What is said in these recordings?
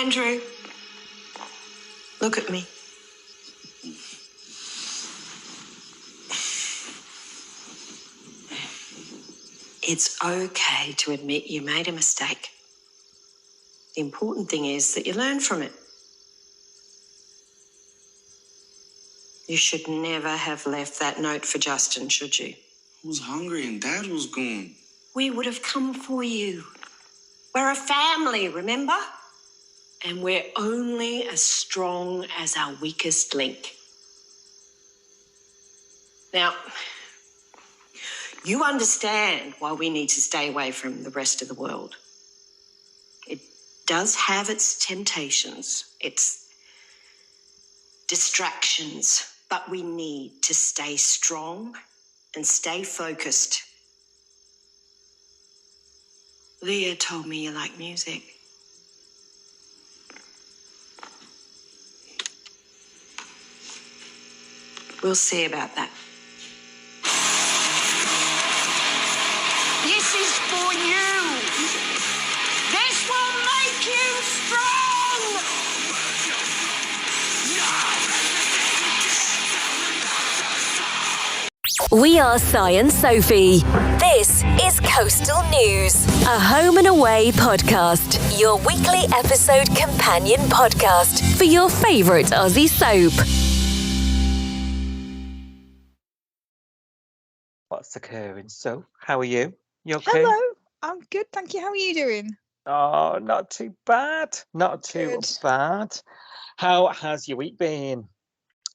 Andrew, look at me. It's okay to admit you made a mistake. The important thing is that you learn from it. You should never have left that note for Justin, should you? I was hungry and Dad was gone. We would have come for you. We're a family, remember? And we're only as strong as our weakest link. Now, you understand why we need to stay away from the rest of the world. It does have its temptations, its distractions, but we need to stay strong and stay focused. Leah told me you like music. We'll see about that. This is for you. This will make you strong. We are Si and Sophie. This is Coastal News, a home and away podcast, your weekly episode companion podcast for your favourite Aussie soap. What's occurring? So, how are you? You okay? Hello, I'm good, thank you. How are you doing? Oh, not too bad. Not too Good. bad. How has your week been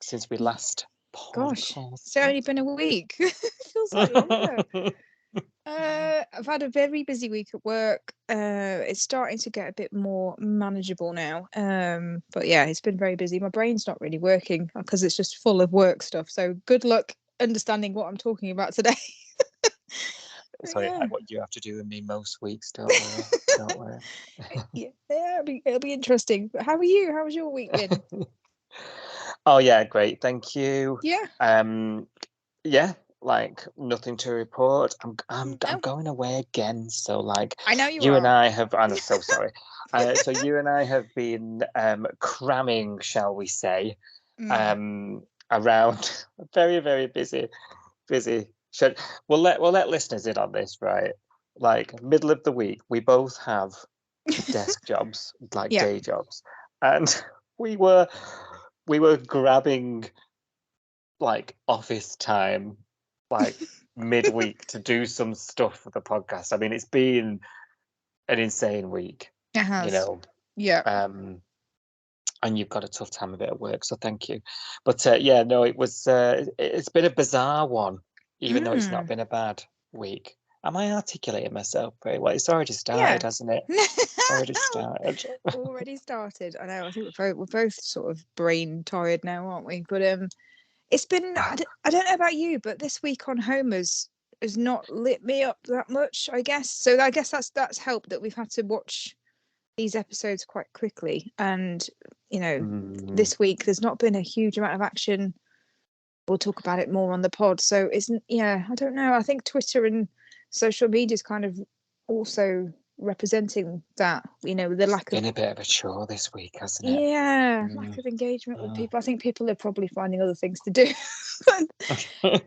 since we last Gosh, podcast? it's only been a week. Feels like longer. I've had a very busy week at work. It's starting to get a bit more manageable now. But yeah, it's been very busy. My brain's not really working because it's just full of work stuff. So good luck understanding what I'm talking about today. Sorry, yeah. like what you have to do with me most weeks, don't worry. Don't worry. Yeah, it'll be interesting. But how are you? How was your week been? Oh yeah, great. Thank you. Yeah. Yeah, like nothing to report. I'm No. going away again. So like I know you and are. I have. I'm so sorry. So you and I have been cramming, shall we say, around a very, very busy. We'll let listeners in on this, right? Like middle of the week, we both have desk jobs, like Yeah. day jobs, and we were grabbing like office time, like midweek to do some stuff for the podcast. I mean, it's been an insane week, It has. you know. Yeah. And you've got a tough time of it at work, so thank you. But yeah, no, it's been a bizarre one, even though it's not been a bad week. Am I articulating myself very well? It's already started, hasn't it? Already started. Already started. I know. I think we're both sort of brain tired now, aren't we? But it's been. I don't know about you, but this week on home has not lit me up that much, I guess. So I guess that's helped that we've had to watch these episodes quite quickly, and this week there's not been a huge amount of action. We'll talk about it more on the pod. So I don't know. I think Twitter and social media is kind of also representing that, the lack It's been a bit of a chore this week, hasn't it? Yeah, lack of engagement with people. I think people are probably finding other things to do.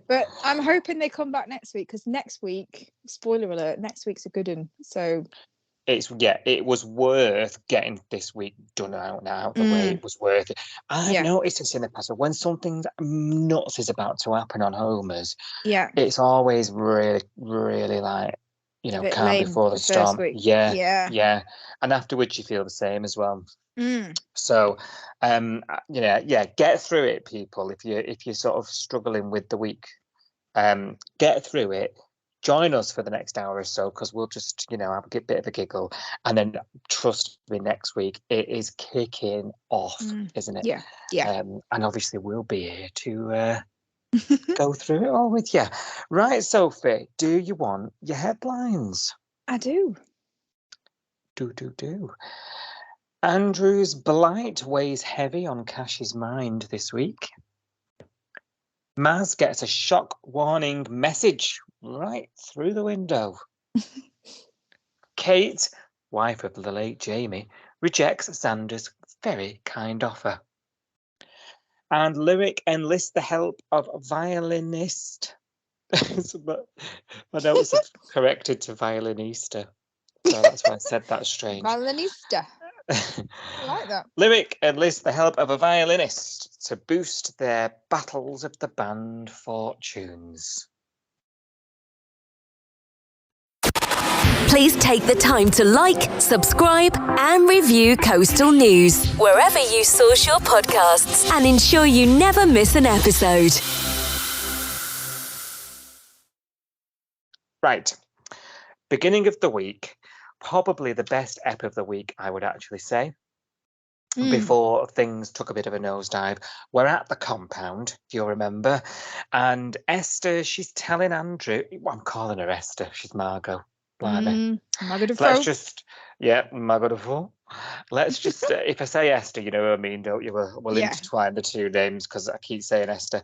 But I'm hoping they come back next week, because next week, spoiler alert, next week's a good one. So it was worth getting this week done out the way. It was worth it. I've noticed this in the past. When something nuts is about to happen on Homers, it's always really, really like, calm before the storm. Yeah. And afterwards you feel the same as well. So get through it, people. If you're sort of struggling with the week, get through it. Join us for the next hour or so, because we'll just have a bit of a giggle, and then trust me, next week it is kicking off, isn't it? Yeah. And obviously we'll be here to go through it all with you. Right, Sophie, do you want your headlines? I do. Do. Andrew's blight weighs heavy on Cash's mind this week. Maz gets a shock warning message right through the window. Kate, wife of the late Jamie, rejects Xander's very kind offer. And Lyric enlists the help of a violinist. My notes have corrected to violinista. So that's why I said that's strange. Violinista. I like that. Lyric enlists the help of a violinist to boost their battles of the band fortunes. Please take the time to like, subscribe, and review Coastal News wherever you source your podcasts and ensure you never miss an episode. Right. Beginning of the week, probably the best ep of the week, I would actually say. Before things took a bit of a nosedive. We're at the compound, if you'll remember. And Esther, she's telling Andrew, well, I'm calling her Esther, she's Margot. Margot Defoe. Let's just, Margot Defoe. Let's just, if I say Esther, you know what I mean, don't you? We'll intertwine the two names because I keep saying Esther.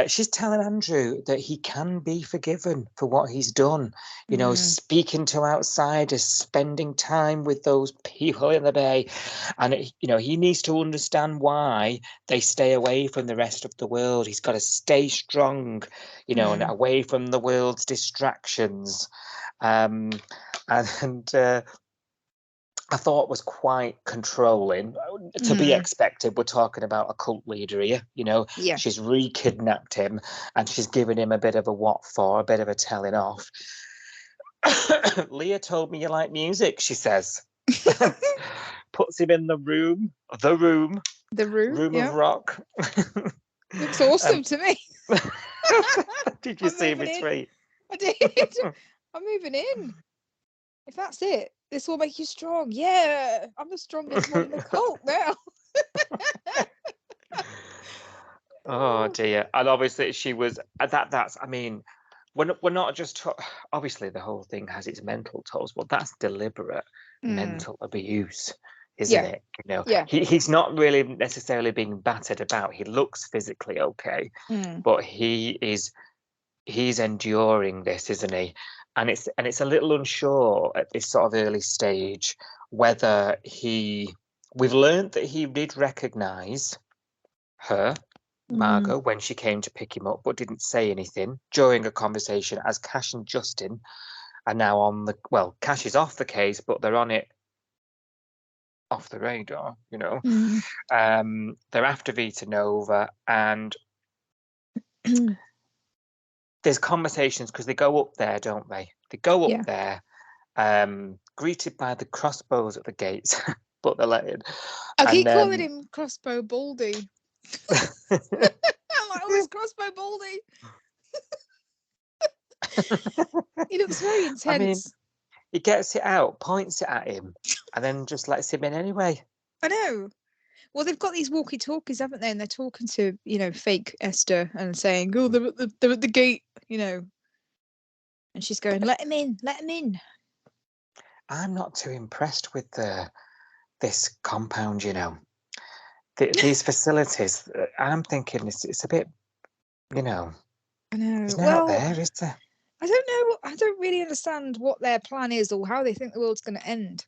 She's telling Andrew that he can be forgiven for what he's done. You know, speaking to outsiders, spending time with those people in the bay. And, he needs to understand why they stay away from the rest of the world. He's got to stay strong, and away from the world's distractions. And I thought was quite controlling. To be expected, we're talking about a cult leader here, She's re-kidnapped him and she's given him a bit of a what for, a bit of a telling off. Leah told me you like music, she says. Puts him in the room of rock. Looks awesome to me. Did you see me tweet? I did. I'm moving in. If that's it, this will make you strong. Yeah, I'm the strongest one in the cult now. Oh dear. And obviously she was that's I mean, we're not just obviously the whole thing has its mental tolls, but that's deliberate mental abuse, isn't it? He's not really necessarily being battered about. He looks physically okay, but he's enduring this, isn't he? And it's a little unsure at this sort of early stage whether we've learned that he did recognise her, Margot, when she came to pick him up, but didn't say anything during a conversation as Cash and Justin are now on Cash is off the case, but they're on it off the radar, They're after Vita Nova and there's conversations because they go up there, don't they? They go up there, greeted by the crossbows at the gates, but they're let in. I keep calling him Crossbow Baldy. I'm like, it's Crossbow Baldy. He looks very intense. I mean, he gets it out, points it at him, and then just lets him in anyway. I know. Well, they've got these walkie-talkies, haven't they? And they're talking to, fake Esther and saying, "Oh, they're at the gate," And she's going, "Let him in, let him in." I'm not too impressed with this compound, these facilities. I'm thinking it's a bit, I know. There's not there, is there? I don't know. I don't really understand what their plan is or how they think the world's going to end.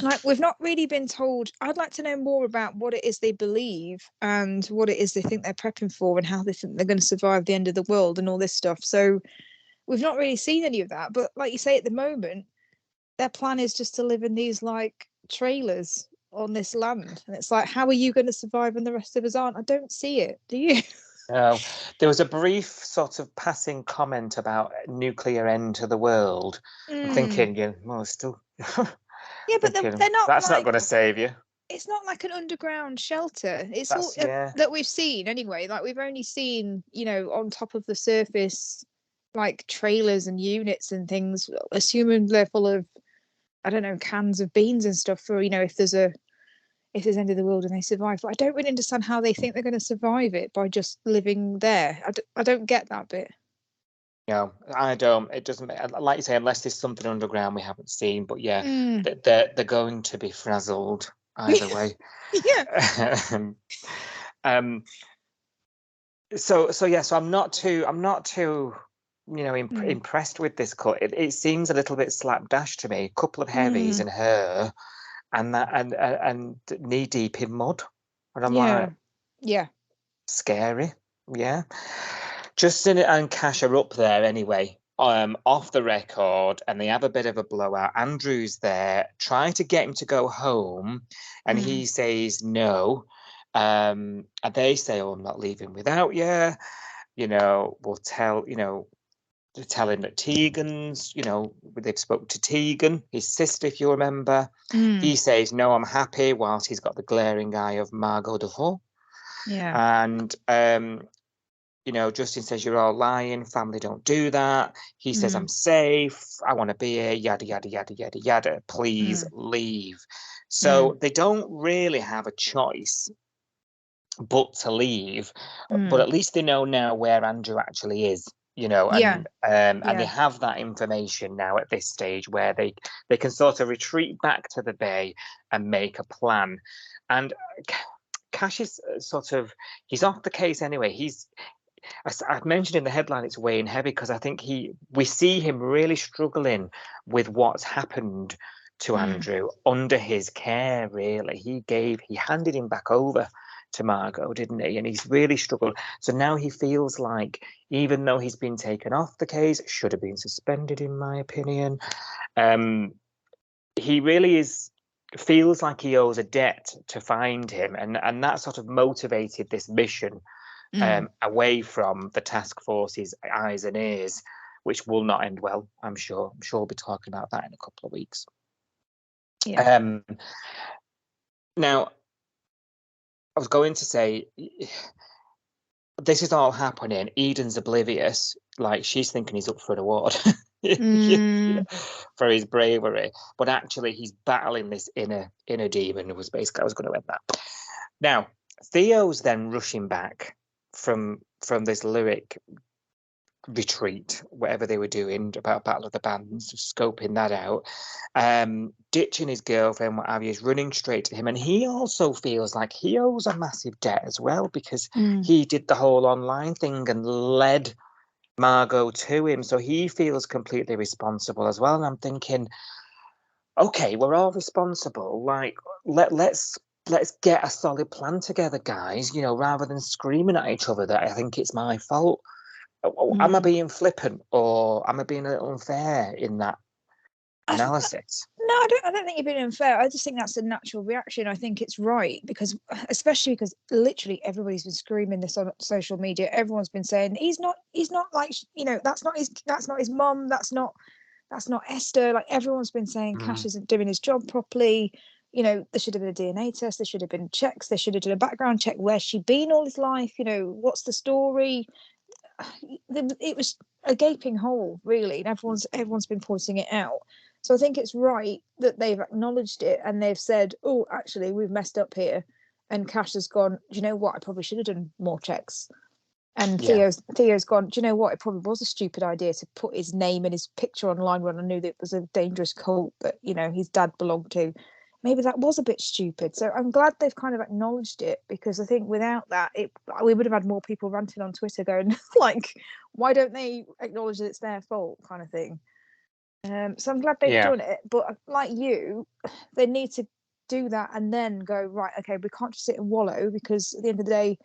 Like, we've not really been told. I'd like to know more about what it is they believe and what it is they think they're prepping for and how they think they're going to survive the end of the world and all this stuff. So we've not really seen any of that. But like you say, at the moment, their plan is just to live in these like trailers on this land. And it's like, how are you going to survive and the rest of us aren't? I don't see it. Do you? No. There was a brief sort of passing comment about nuclear end to the world. I'm thinking, still... Yeah, but they're not. That's not going to save you. It's not like an underground shelter. It's all that we've seen anyway. Like, we've only seen, on top of the surface, like trailers and units and things. Assuming they're full of, I don't know, cans of beans and stuff for if there's end of the world and they survive. But I don't really understand how they think they're going to survive it by just living there. I don't get that bit. No, I don't. It doesn't, like you say, unless there's something underground we haven't seen. But they're going to be frazzled either way. Yeah. So I'm not too impressed with this cut. It seems a little bit slapdash to me. A couple of heavies and her, and knee deep in mud. And I'm like, scary. Yeah. Justin and Cash are up there anyway, off the record, and they have a bit of a blowout. Andrew's there, trying to get him to go home, and he says no. And they say, "Oh, I'm not leaving without you. We'll tell him that Tegan's, they've spoke to Tegan, his sister, if you remember." He says, "No, I'm happy," whilst he's got the glaring eye of Margot Duval. Yeah. And Justin says, "You're all lying. Family don't do that." He says, "I'm safe. I want to be here. Yada, yada, yada, yada, yada. Please leave." So they don't really have a choice but to leave. But at least they know now where Andrew actually is, and they have that information now at this stage where they can sort of retreat back to the bay and make a plan. And Cash is he's off the case anyway. I've mentioned in the headline it's weighing heavy because I think we see him really struggling with what's happened to Andrew under his care. Really, he handed him back over to Margot, didn't he? And he's really struggled. So now he feels like, even though he's been taken off the case, should have been suspended, in my opinion. He really feels like he owes a debt to find him, and that sort of motivated this mission. Away from the task force's eyes and ears, which will not end well, I'm sure. I'm sure we'll be talking about that in a couple of weeks. Yeah. Now, I was going to say, this is all happening. Eden's oblivious. Like, she's thinking he's up for an award for his bravery. But actually, he's battling this inner demon, was basically, I was going to end that. Now, Theo's then rushing back from this lyric retreat, whatever they were doing about Battle of the Bands, scoping that out, ditching his girlfriend, what have you, is running straight to him. And he also feels like he owes a massive debt as well, because he did the whole online thing and led Margot to him. So he feels completely responsible as well. And I'm thinking, okay, we're all responsible. Like, let's get a solid plan together, guys, rather than screaming at each other that I think it's my fault. Am I being flippant, or am I being a little unfair in that analysis? No, I don't think you're being unfair. I just think that's a natural reaction. I think it's right, especially because literally everybody's been screaming this on social media. Everyone's been saying he's not like, that's not his mum, that's not Esther. Like, everyone's been saying Cash isn't doing his job properly. There should have been a DNA test, there should have been checks, they should have done a background check. Where's she been all his life? What's the story? It was a gaping hole, really, and everyone's been pointing it out. So I think it's right that they've acknowledged it and they've said, "Oh, actually, we've messed up here." And Cash has gone, "Do you know what? I probably should have done more checks." And Theo's gone, "Do you know what? It probably was a stupid idea to put his name and his picture online when I knew that it was a dangerous cult that his dad belonged to. Maybe that was a bit stupid." So I'm glad they've kind of acknowledged it, because I think without that, we would have had more people ranting on Twitter going like, "Why don't they acknowledge that it's their fault?" kind of thing. So I'm glad they've done it. But like you, they need to do that and then go, right, okay, we can't just sit and wallow, because at the end of the day,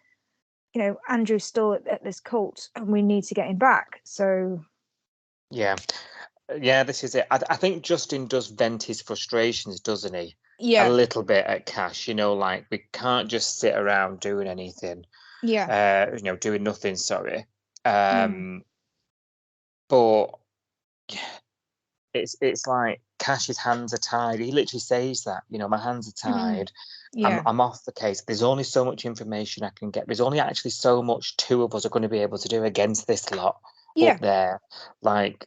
Andrew's still at this cult and we need to get him back. So yeah, this is it. I think Justin does vent his frustrations, doesn't he? Yeah, a little bit at Cash. Like, we can't just sit around doing anything. Doing nothing. Sorry. But it's like Cash's hands are tied. He literally says that. My hands are tied. I'm off the case. There's only so much information I can get. There's only actually so much two of us are going to be able to do against this lot up there. Like,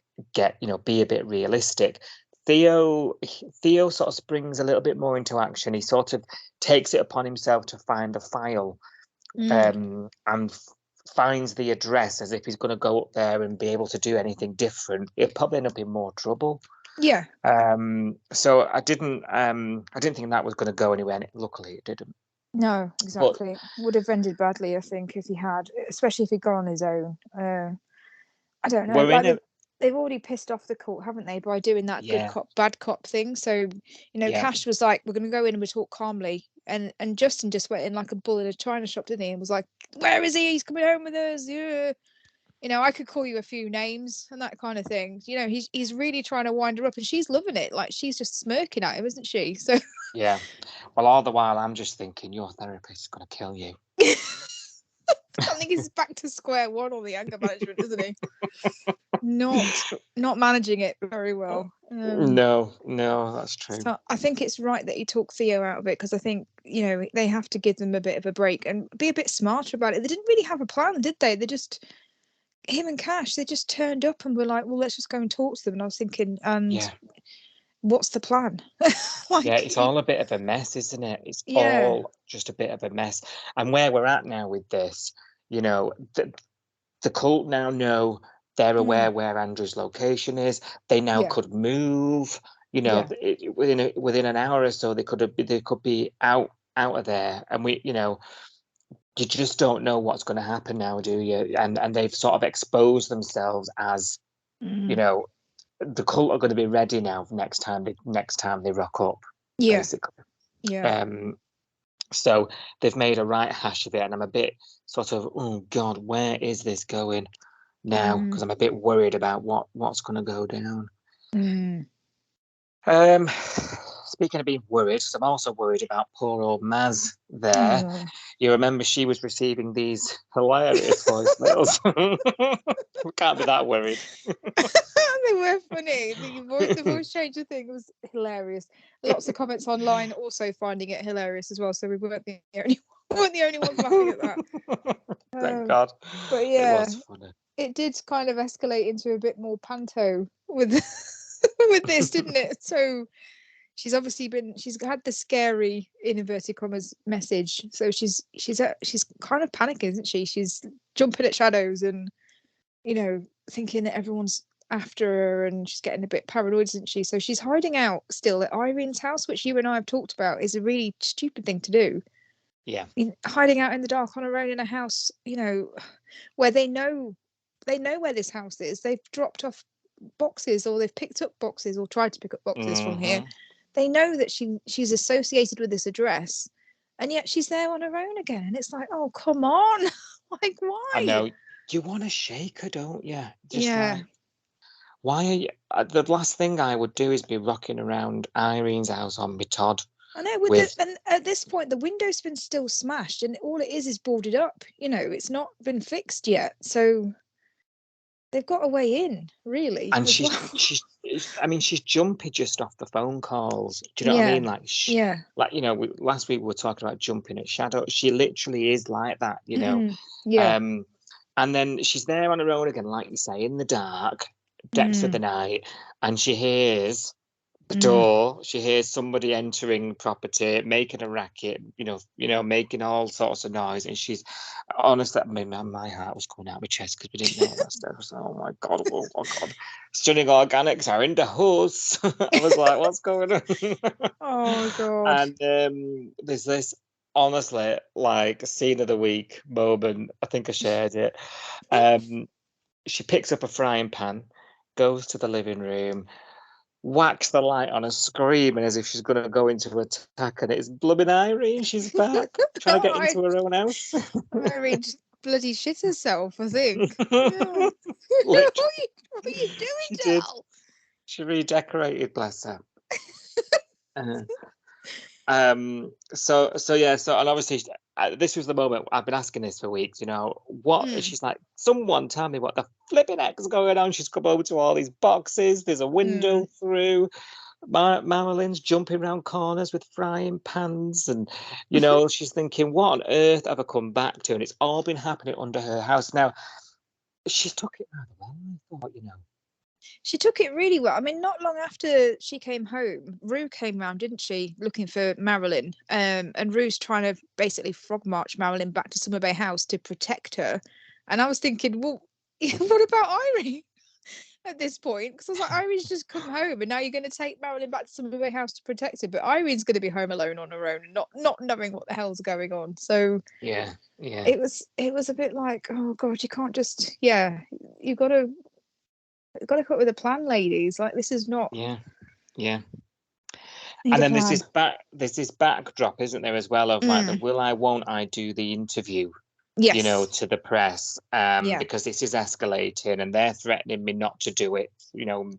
be a bit realistic. Theo sort of springs a little bit more into action. He sort of takes it upon himself to find the file and finds the address, as if he's going to go up there and be able to do anything different. He'll probably end up in more trouble. Yeah. So I didn't think that was going to go anywhere, and luckily it didn't. No, exactly. Would have ended badly, I think, if he had, especially if he'd gone on his own. I don't know. they've already pissed off the court, haven't they, by doing that good cop, bad cop thing. So, Cash was like, we're going to go in and we talk calmly. And Justin just went in like a bull in a china shop, didn't he? And was like, where is he? He's coming home with us. Yeah. I could call you a few names and that kind of thing. He's really trying to wind her up and she's loving it. Like, she's just smirking at him, isn't she? So yeah. Well, all the while I'm just thinking, your therapist is going to kill you. I think he's back to square one on the anger management, isn't he? Not managing it very well. No, that's true. So I think it's right that he took Theo out of it because I think they have to give them a bit of a break and be a bit smarter about it. They didn't really have a plan, did they? They just him and Cash, they just turned up and were like, well, let's just go and talk to them. And I was thinking, what's the plan? It's all a bit of a mess, isn't it? It's all just a bit of a mess. And where we're at now with this, the cult now know, they're aware where Andrew's location is. They now could move, within an hour or so, they could be out of there. And you just don't know what's going to happen now, do you? And they've sort of exposed themselves as, the cult are going to be ready now next time they rock up. Yeah. Basically. Yeah. So they've made a right hash of it, and I'm a bit sort of, oh God, where is this going now? Because I'm a bit worried about what's going to go down. Speaking of being worried, I'm also worried about poor old Maz there. You remember she was receiving these hilarious voicemails. We can't be that worried. They were funny. The voice changer thing was hilarious. Lots of comments online also finding it hilarious as well. So we weren't the only ones laughing at that. Thank God. But yeah, it was funny. It did kind of escalate into a bit more panto with with this, didn't it? So she's had the scary, in inverted commas, message. So she's kind of panicking, isn't she? She's jumping at shadows and thinking that everyone's after her, and she's getting a bit paranoid, isn't she? So she's hiding out still at Irene's house, which you and I have talked about is a really stupid thing to do. Yeah. Hiding out in the dark on her own in a house, where they know where this house is. They've dropped off boxes, or they've picked up boxes, or tried to pick up boxes from here. They know that she's associated with this address, and yet she's there on her own again. And it's like, oh, come on. Like, why? I know. You want to shake her, don't you? Like, why are you... the last thing I would do is be rocking around Irene's house on my Todd. I know. And at this point, the window's been still smashed, and all it is boarded up. It's not been fixed yet. So they've got a way in, really. And she's jumpy just off the phone calls. Do you know what I mean? Like, last week we were talking about jumping at shadow. She literally is like that, And then she's there on her own again, like you say, in the dark, depths of the night, and she hears the door. She hears somebody entering property, making a racket, making all sorts of noise. And she's honestly, my heart was coming out of my chest because we didn't know that stuff. So, oh my God, Stunning Organics are in the house. I was like, what's going on? Oh God. And there's this, honestly, like, scene of the week moment. I think I shared it. She picks up a frying pan, goes to the living room, whacks the light on her, screaming as if she's going to go into attack, and it's blooming Irene. She's back, trying to get into her own house. Irene just bloody shit herself, I think. Yeah. What are you doing, Del? She redecorated, bless her. And obviously this was the moment I've been asking this for weeks, she's like, someone tell me what the flipping heck's going on. She's come over to all these boxes, there's a window through, Marilyn's jumping around corners with frying pans, and she's thinking, what on earth have I come back to? And it's all been happening under her house. Now she took it rather well, I thought, She took it really well. I mean, not long after she came home, Rue came round, didn't she, looking for Marilyn? And Rue's trying to basically frog march Marilyn back to Summer Bay House to protect her. And I was thinking, well, what about Irene at this point? Because I was like, Irene's just come home, and now you're going to take Marilyn back to Summer Bay House to protect her. But Irene's going to be home alone on her own, not knowing what the hell's going on. So yeah, it was a bit like, oh God, you can't just, you've got to You've got to come up with a plan, ladies. Like, this is not. Yeah. And then there's this backdrop, isn't there, as well, of like the will I, won't I do the interview? Yes. You know, to the press, because this is escalating, and they're threatening me not to do it. You know,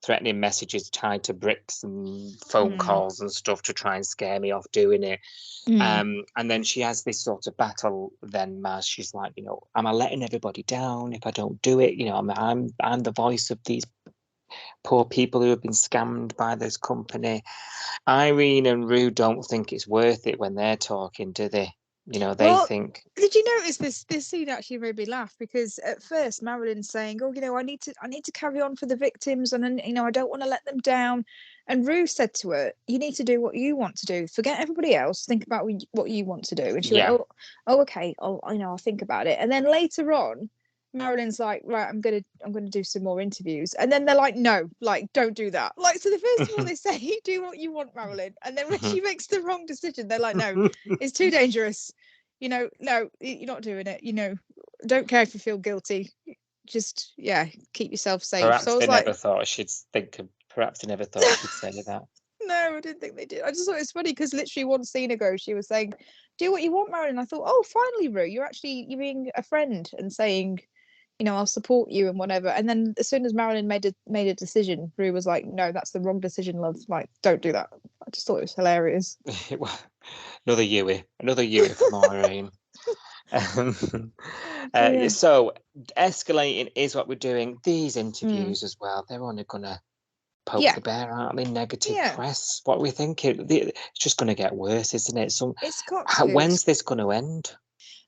threatening messages tied to bricks and phone calls and stuff to try and scare me off doing it. And then she has this sort of battle. Then Maz, she's like, you know, am I letting everybody down if I don't do it? You know, I'm the voice of these poor people who have been scammed by this company. Irene and Rue don't think it's worth it when they're talking, do they? You know, they think. Did you notice this scene actually made me laugh, because at first Marilyn's saying, "Oh, you know, I need to carry on for the victims, and you know, I don't want to let them down." And Rue said to her, "You need to do what you want to do. Forget everybody else. Think about what you want to do." And she went, "Oh, okay. I'll think about it." And then later on, Marilyn's like, "Right, I'm gonna do some more interviews," and then they're like, "No, like, don't do that." Like, so the first of all they say, "Do what you want, Marilyn," and then when she makes the wrong decision, they're like, "No, it's too dangerous. You know, no, you're not doing it. You know, don't care if you feel guilty. Just keep yourself safe." Perhaps so I was they like, never thought she'd think. Perhaps they never thought she'd say that. No, I didn't think they did. I just thought it was funny because literally one scene ago she was saying, "Do what you want, Marilyn." I thought, oh, finally, Rue, you're being a friend and saying, you know, I'll support you and whatever. And then as soon as Marilyn made a decision, Rue was like, "No, that's the wrong decision, love. Like, don't do that." I just thought it was hilarious. Another Yui from Irene. So escalating is what we're doing. These interviews as well, they're only gonna poke the bear, aren't they? Negative press. What are we thinking? It's just gonna get worse, isn't it? So it's got to. When's this gonna end?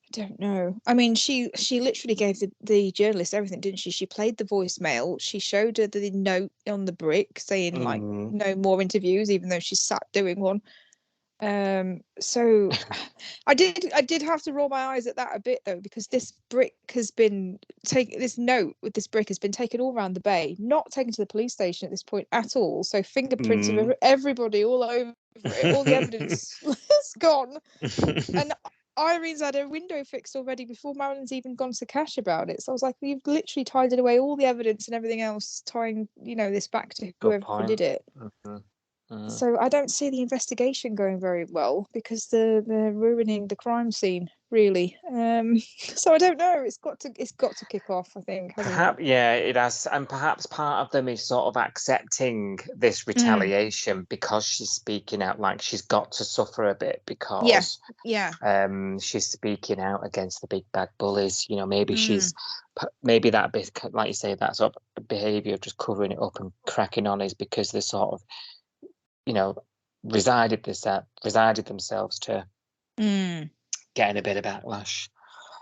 I don't know. I mean, she literally gave the journalist everything, didn't she? She played the voicemail. She showed her the note on the brick saying like no more interviews, even though she sat doing one. So I did have to roll my eyes at that a bit though, because this brick has been taken. This note with this brick has been taken all around the bay, not taken to the police station at this point at all. So fingerprints of everybody all over it, all the evidence is gone, and Irene's had her window fixed already before Marilyn's even gone to Cash about it. So I was like, you've literally tidied away all the evidence and everything else, tying, you know, this back to whoever did it. So I don't see the investigation going very well, because they're ruining the crime scene, really. So I don't know. It's got to kick off, I think. Perhaps, it has, and perhaps part of them is sort of accepting this retaliation because she's speaking out. Like, she's got to suffer a bit because she's speaking out against the big bad bullies. You know, maybe maybe that bit, like you say, that sort of behaviour of just covering it up and cracking on is because they're sort of, you know, resided themselves to getting a bit of backlash.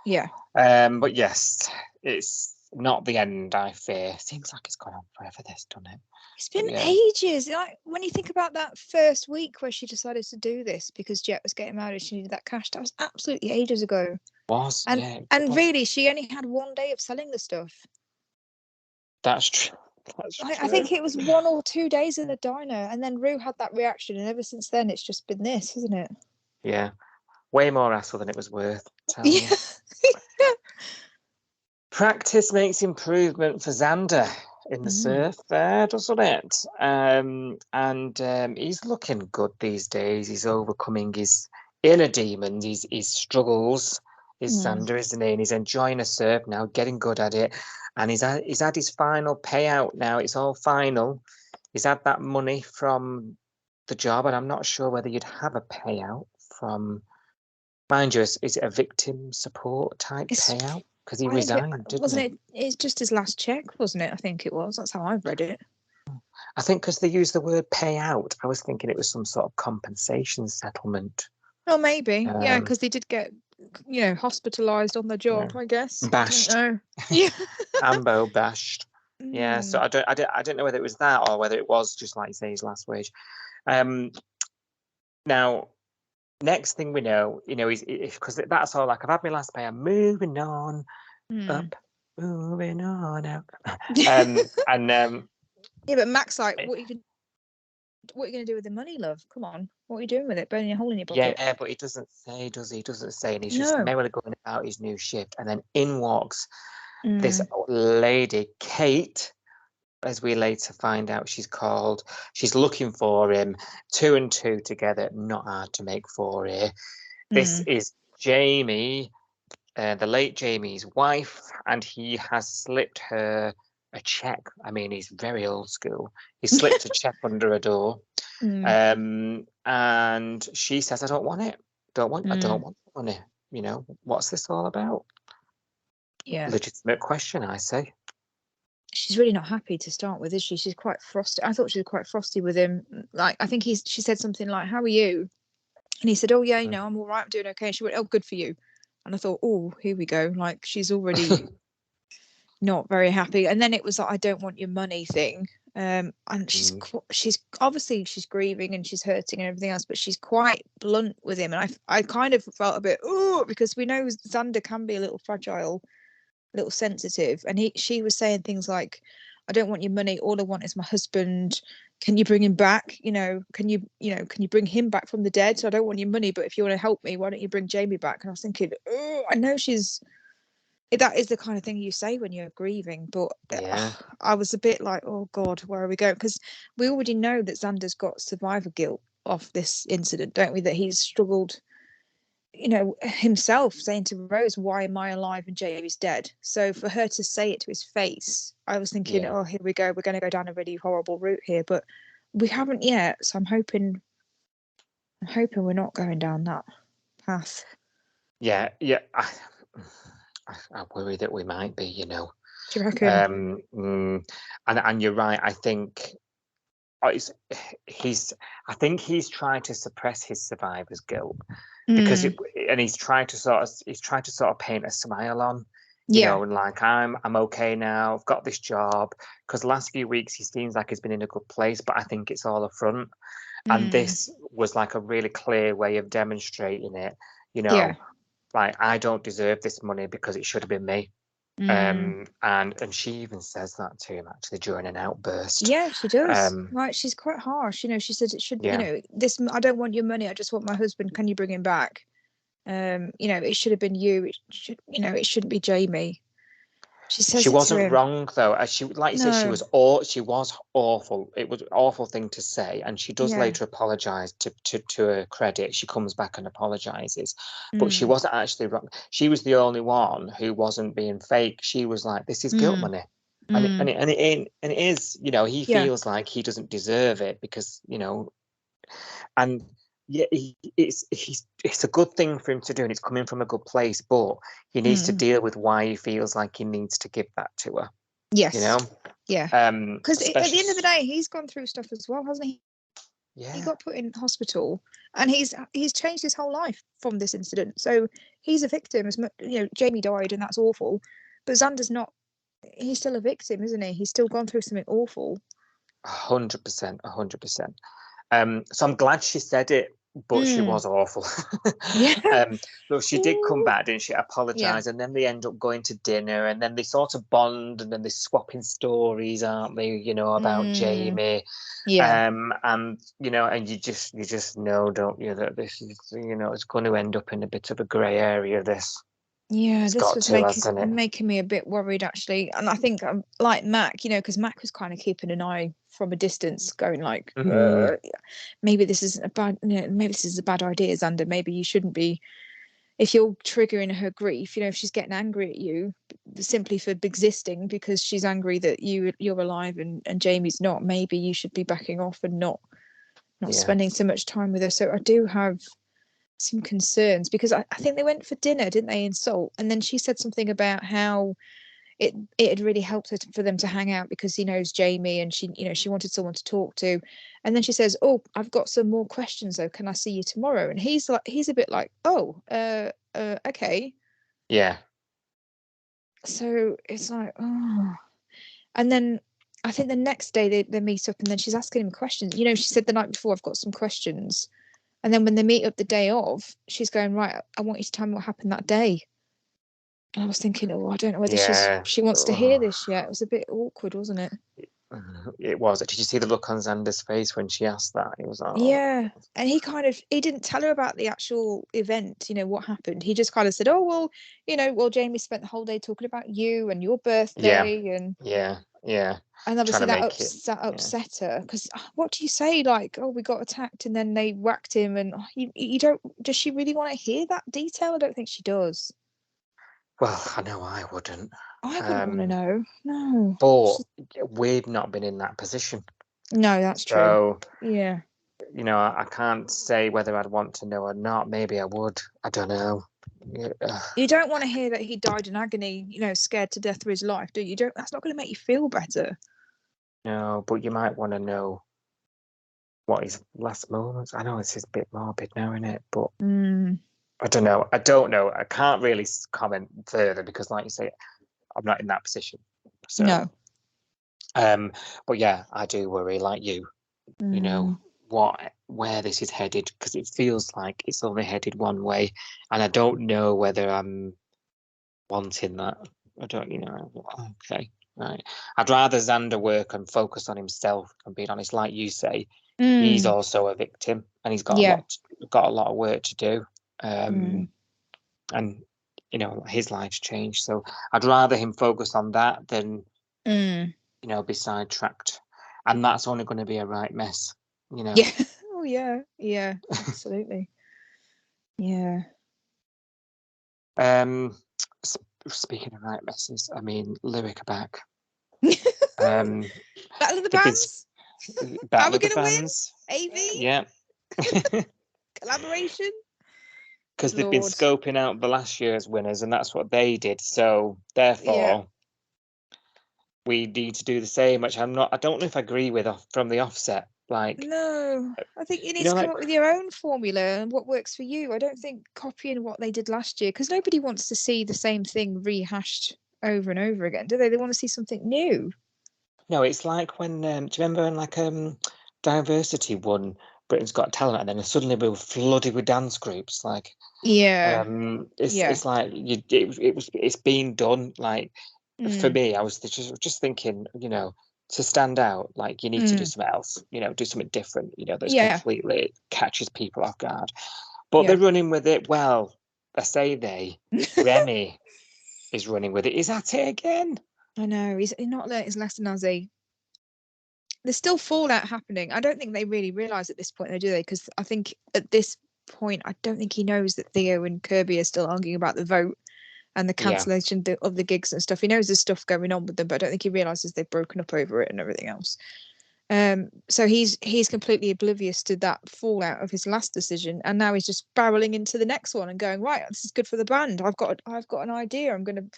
Yeah. But yes, it's not the end, I fear. Seems like it's gone on forever, this, doesn't it? It's been ages. Like, when you think about that first week where she decided to do this because Jet was getting married, she needed that cash. That was absolutely ages ago. And really, she only had one day of selling the stuff. That's true. I think it was 1 or 2 days in the diner, and then Rue had that reaction, and ever since then it's just been this, isn't it? Yeah, way more hassle than it was worth. Practice makes improvement for Xander in the surf there, doesn't it? And he's looking good these days. He's overcoming his inner demons, his struggles. Is Xander, isn't he? And he's enjoying a surf now, getting good at it. And he's had his final payout now. It's all final. He's had that money from the job, and I'm not sure whether you'd have a payout from, mind you, is it a victim support type payout? Because he resigned, wasn't it? It's just his last check, wasn't it? I think it was. That's how I've read it. I think because they use the word payout, I was thinking it was some sort of compensation settlement. Oh, maybe. Because they did get, you know, hospitalised on the job, I guess. Bashed. Yeah. Ambo bashed. Yeah, so I don't know whether it was that or whether it was just, like you say, his last wage. Now, next thing we know, you know, because that's all, like, I've had my last pay, I'm moving on up, moving on up. Yeah, but Mac's like, what are you going to do with the money, love? Come on. What are you doing with it? Burning a hole in your pocket? Yeah, but he doesn't say, does he? He doesn't say. And he's just merrily going about his new shift. And then in walks this lady, Kate, as we later find out, she's looking for him. 2 and 2 together, not hard to make 4 here. This is Jamie, the late Jamie's wife, and he has slipped her a check. I mean, he's very old school. He slipped a check under a door. And she says, I don't want it. I don't want the money. You know, what's this all about? Yeah. Legitimate question, I say. She's really not happy to start with, is she? She's quite frosty. I thought she was quite frosty with him. Like, I think she said something like, how are you? And he said, oh, yeah, you know, I'm all right. I'm doing okay. And she went, oh, good for you. And I thought, oh, here we go. Like, she's already not very happy. And then it was like, I don't want your money thing. And she's obviously she's grieving and she's hurting and everything else, but she's quite blunt with him. And I kind of felt a bit, because we know Xander can be a little fragile, a little sensitive. And she was saying things like, I don't want your money. All I want is my husband. Can you bring him back? Can you bring him back from the dead? So I don't want your money, but if you want to help me, why don't you bring Jamie back? And I was thinking, I know that is the kind of thing you say when you're grieving, but I was a bit like, oh God, where are we going? Because we already know that Xander's got survivor guilt off this incident, don't we? That he's struggled, himself, saying to Rose, why am I alive and Jamie's dead? So for her to say it to his face, I was thinking, oh, here we go, we're going to go down a really horrible route here, but we haven't yet. So I'm hoping we're not going down that path. Yeah. I worry that we might be, Do you reckon? And you're right. I think he's trying to suppress his survivor's guilt because he's trying to sort of paint a smile on, you know, and like I'm okay now. I've got this job, because the last few weeks he seems like he's been in a good place, but I think it's all a front. And this was like a really clear way of demonstrating it, like, I don't deserve this money because it should have been me. And she even says that to him actually during an outburst. Yeah, she does. Right, she's quite harsh. She said it should, this, I don't want your money, I just want my husband. Can you bring him back? It should have been you. It shouldn't be Jamie. She says she wasn't wrong though. She, like you said, she was awful. It was an awful thing to say, and she does later apologise. To her credit, she comes back and apologises, but she wasn't actually wrong. She was the only one who wasn't being fake. She was like, "This is guilt money," and it is. He feels like he doesn't deserve it because and. Yeah, it's a good thing for him to do, and it's coming from a good place, but he needs to deal with why he feels like he needs to give that to her. Yes. Yeah. Because at the end of the day, he's gone through stuff as well, hasn't he? Yeah. He got put in hospital, and he's changed his whole life from this incident. So he's a victim. As much, Jamie died, and that's awful. But Xander's not. He's still a victim, isn't he? He's still gone through something awful. 100%. So I'm glad she said it, but she was awful. So she did come back, didn't she? Apologise, and then they end up going to dinner, and then they sort of bond, and then they're swapping stories, aren't they? About Jamie. Yeah. And you just know, don't you, that this is it's going to end up in a bit of a grey area. This. Yeah, this was making me a bit worried actually, and I think like Mac, because Mac was kind of keeping an eye from a distance, going like, maybe this isn't a bad, maybe this is a bad idea, Xander. Maybe you shouldn't be, if you're triggering her grief, if she's getting angry at you simply for existing because she's angry that you're alive and Jamie's not. Maybe you should be backing off and not spending so much time with her. So I do have some concerns because I think they went for dinner, didn't they, in Salt? And then she said something about how it had really helped her for them to hang out because he knows Jamie, and she wanted someone to talk to. And then she says, "Oh, I've got some more questions though. Can I see you tomorrow?" And he's a bit like, "Oh, okay." Yeah. So it's like, oh. And then I think the next day they meet up, and then she's asking him questions. She said the night before, "I've got some questions." And then when they meet up the day of, she's going, right, I want you to tell me what happened that day. And I was thinking, I don't know whether she wants to hear this yet. It was a bit awkward, wasn't it? It was. Did you see the look on Xander's face when she asked that? It was like, yeah. And he didn't tell her about the actual event, what happened. He just kind of said, oh, well, Jamie spent the whole day talking about you and your birthday. Yeah. Yeah. And obviously that yeah. upset her, because what do you say? Like, oh, we got attacked and then they whacked him, and you don't. Does she really want to hear that detail? I don't think she does. Well, I know I wouldn't. I wouldn't want to know. No. But we've not been in that position. No, that's true. Yeah. You know, I can't say whether I'd want to know or not. Maybe I would. I don't know. You don't want to hear that he died in agony, you know, scared to death for his life, do you? That's not going to make you feel better. No, but you might want to know what his last moments. I know it's a bit morbid now, isn't it? But I don't know. I can't really comment further because, like you say, I'm not in that position. So, no. But yeah, I do worry, like you. You know where this is headed, because it feels like it's only headed one way, and I don't know whether I'm wanting that. I don't, you know. Okay, right. I'd rather Xander work and focus on himself. If I'm being honest, like you say, he's also a victim, and he's got a lot of work to do. And you know, his life's changed, so I'd rather him focus on that than you know, be sidetracked, and that's only going to be a right mess. You know. Yeah. Oh yeah. Absolutely. Yeah. Speaking of right messes, I mean, Lyric are back. Battle of the Bands. Battle of the Bands. AV. Yeah. Collaboration. Because they've been scoping out the last year's winners, and that's what they did. So therefore, we need to do the same. Which I don't know if I agree with from the offset. Like, no, I think you need to come up with your own formula and what works for you. I don't think copying what they did last year, because nobody wants to see the same thing rehashed over and over again, do they? They want to see something new. No, it's like when do you remember when like Diversity won Britain's Got Talent, and then suddenly we were flooded with dance groups. Like, it's like it's been done. Like, for me, I was just thinking, you know, to stand out, like, you need to do something else, you know, do something different, you know, that's completely catches people off guard. But they're running with it. Well, I say Remy is running with it. Is that it again? I know, he's not learnt his lesson, has he? There's still fallout happening. I don't think they really realise at this point, though, do they? Because I think at this point, I don't think he knows that Theo and Kirby are still arguing about the vote and the cancellation of the gigs and stuff. He knows there's stuff going on with them, but I don't think he realises they've broken up over it and everything else. So he's completely oblivious to that fallout of his last decision, and now he's just barreling into the next one and going, right, this is good for the band. I've got an idea. I'm going to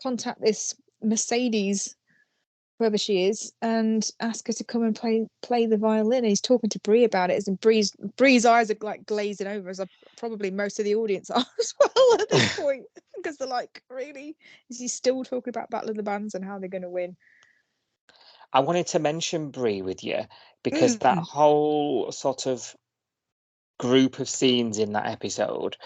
contact this Mercedes, whoever she is, and ask her to come and play the violin. And he's talking to Brie about it, and Brie's eyes are like glazing over, as probably most of the audience are as well at this point, because they're like, really? Is he still talking about Battle of the Bands and how they're going to win? I wanted to mention Brie with you because that whole sort of group of scenes in that episode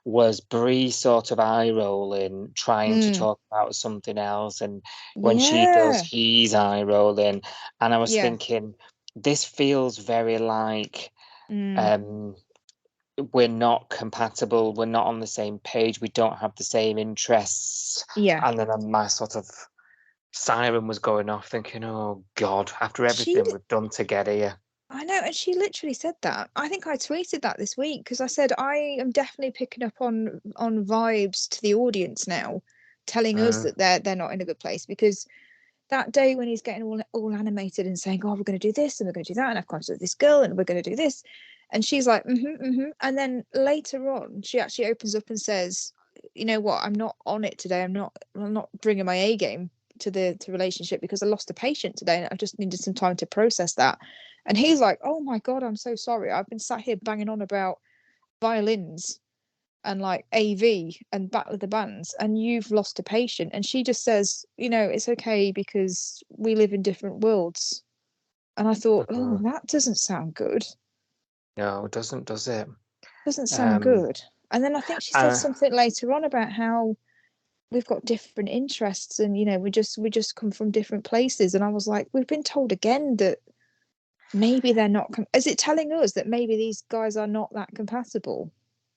was Brie sort of eye rolling, trying to talk about something else, and when she does, he's eye rolling, and I was thinking, this feels very like we're not compatible, we're not on the same page, we don't have the same interests. And then my sort of siren was going off, thinking, oh God, after everything we've done together here. I know, and she literally said that. I think I tweeted that this week, because I said I am definitely picking up on vibes to the audience now, telling us that they're not in a good place, because that day when he's getting all animated and saying, oh, we're going to do this and we're going to do that, and I've contacted this girl and we're going to do this, and she's like, and then later on she actually opens up and says, you know what, I'm not on it today. I'm not bringing my A game to the relationship because I lost a patient today and I just needed some time to process that. And he's like, oh my God, I'm so sorry. I've been sat here banging on about violins and like AV and Battle of the Bands, and you've lost a patient. And she just says, you know, it's okay because we live in different worlds. And I thought, oh, that doesn't sound good. No, it doesn't, does it? Doesn't sound good. And then I think she said something later on about how we've got different interests, and you know, we just come from different places. And I was like, we've been told again that maybe they're not. Is it telling us that maybe these guys are not that compatible?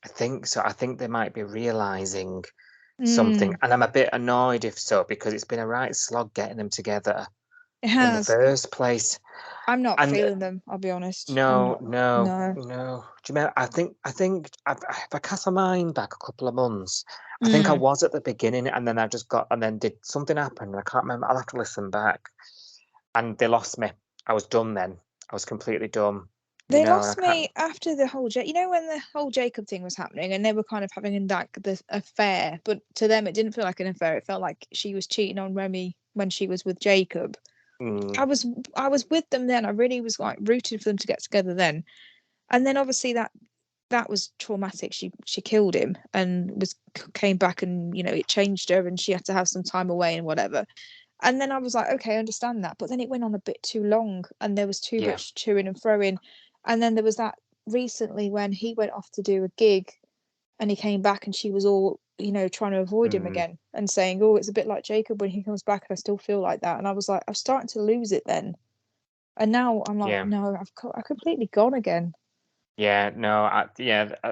I think so. I think they might be realizing something, and I'm a bit annoyed if so, because it's been a right slog getting them together. It in the has. first place. I'm not feeling them, I'll be honest. No. No. Do you remember? I think if I cast my mind back a couple of months, I think I was at the beginning, and then I just got, and then did something happen? I can't remember. I'll have to listen back. And they lost me. I was done then. I was completely done. They lost me after the whole, when the whole Jacob thing was happening, and they were kind of having like the affair, but to them it didn't feel like an affair. It felt like she was cheating on Remy when she was with Jacob. I was with them then. I really was like rooting for them to get together then, and then obviously that was traumatic. She killed him and came back, and it changed her, and she had to have some time away and whatever. And then I was like, okay, I understand that, but then it went on a bit too long, and there was too much toing and froing. And then there was that recently when he went off to do a gig, and he came back, and she was all trying to avoid him again and saying, oh, it's a bit like Jacob when he comes back, and I still feel like that. And I was like, I'm starting to lose it then. And now I'm like, no, I've completely gone again. Yeah, no,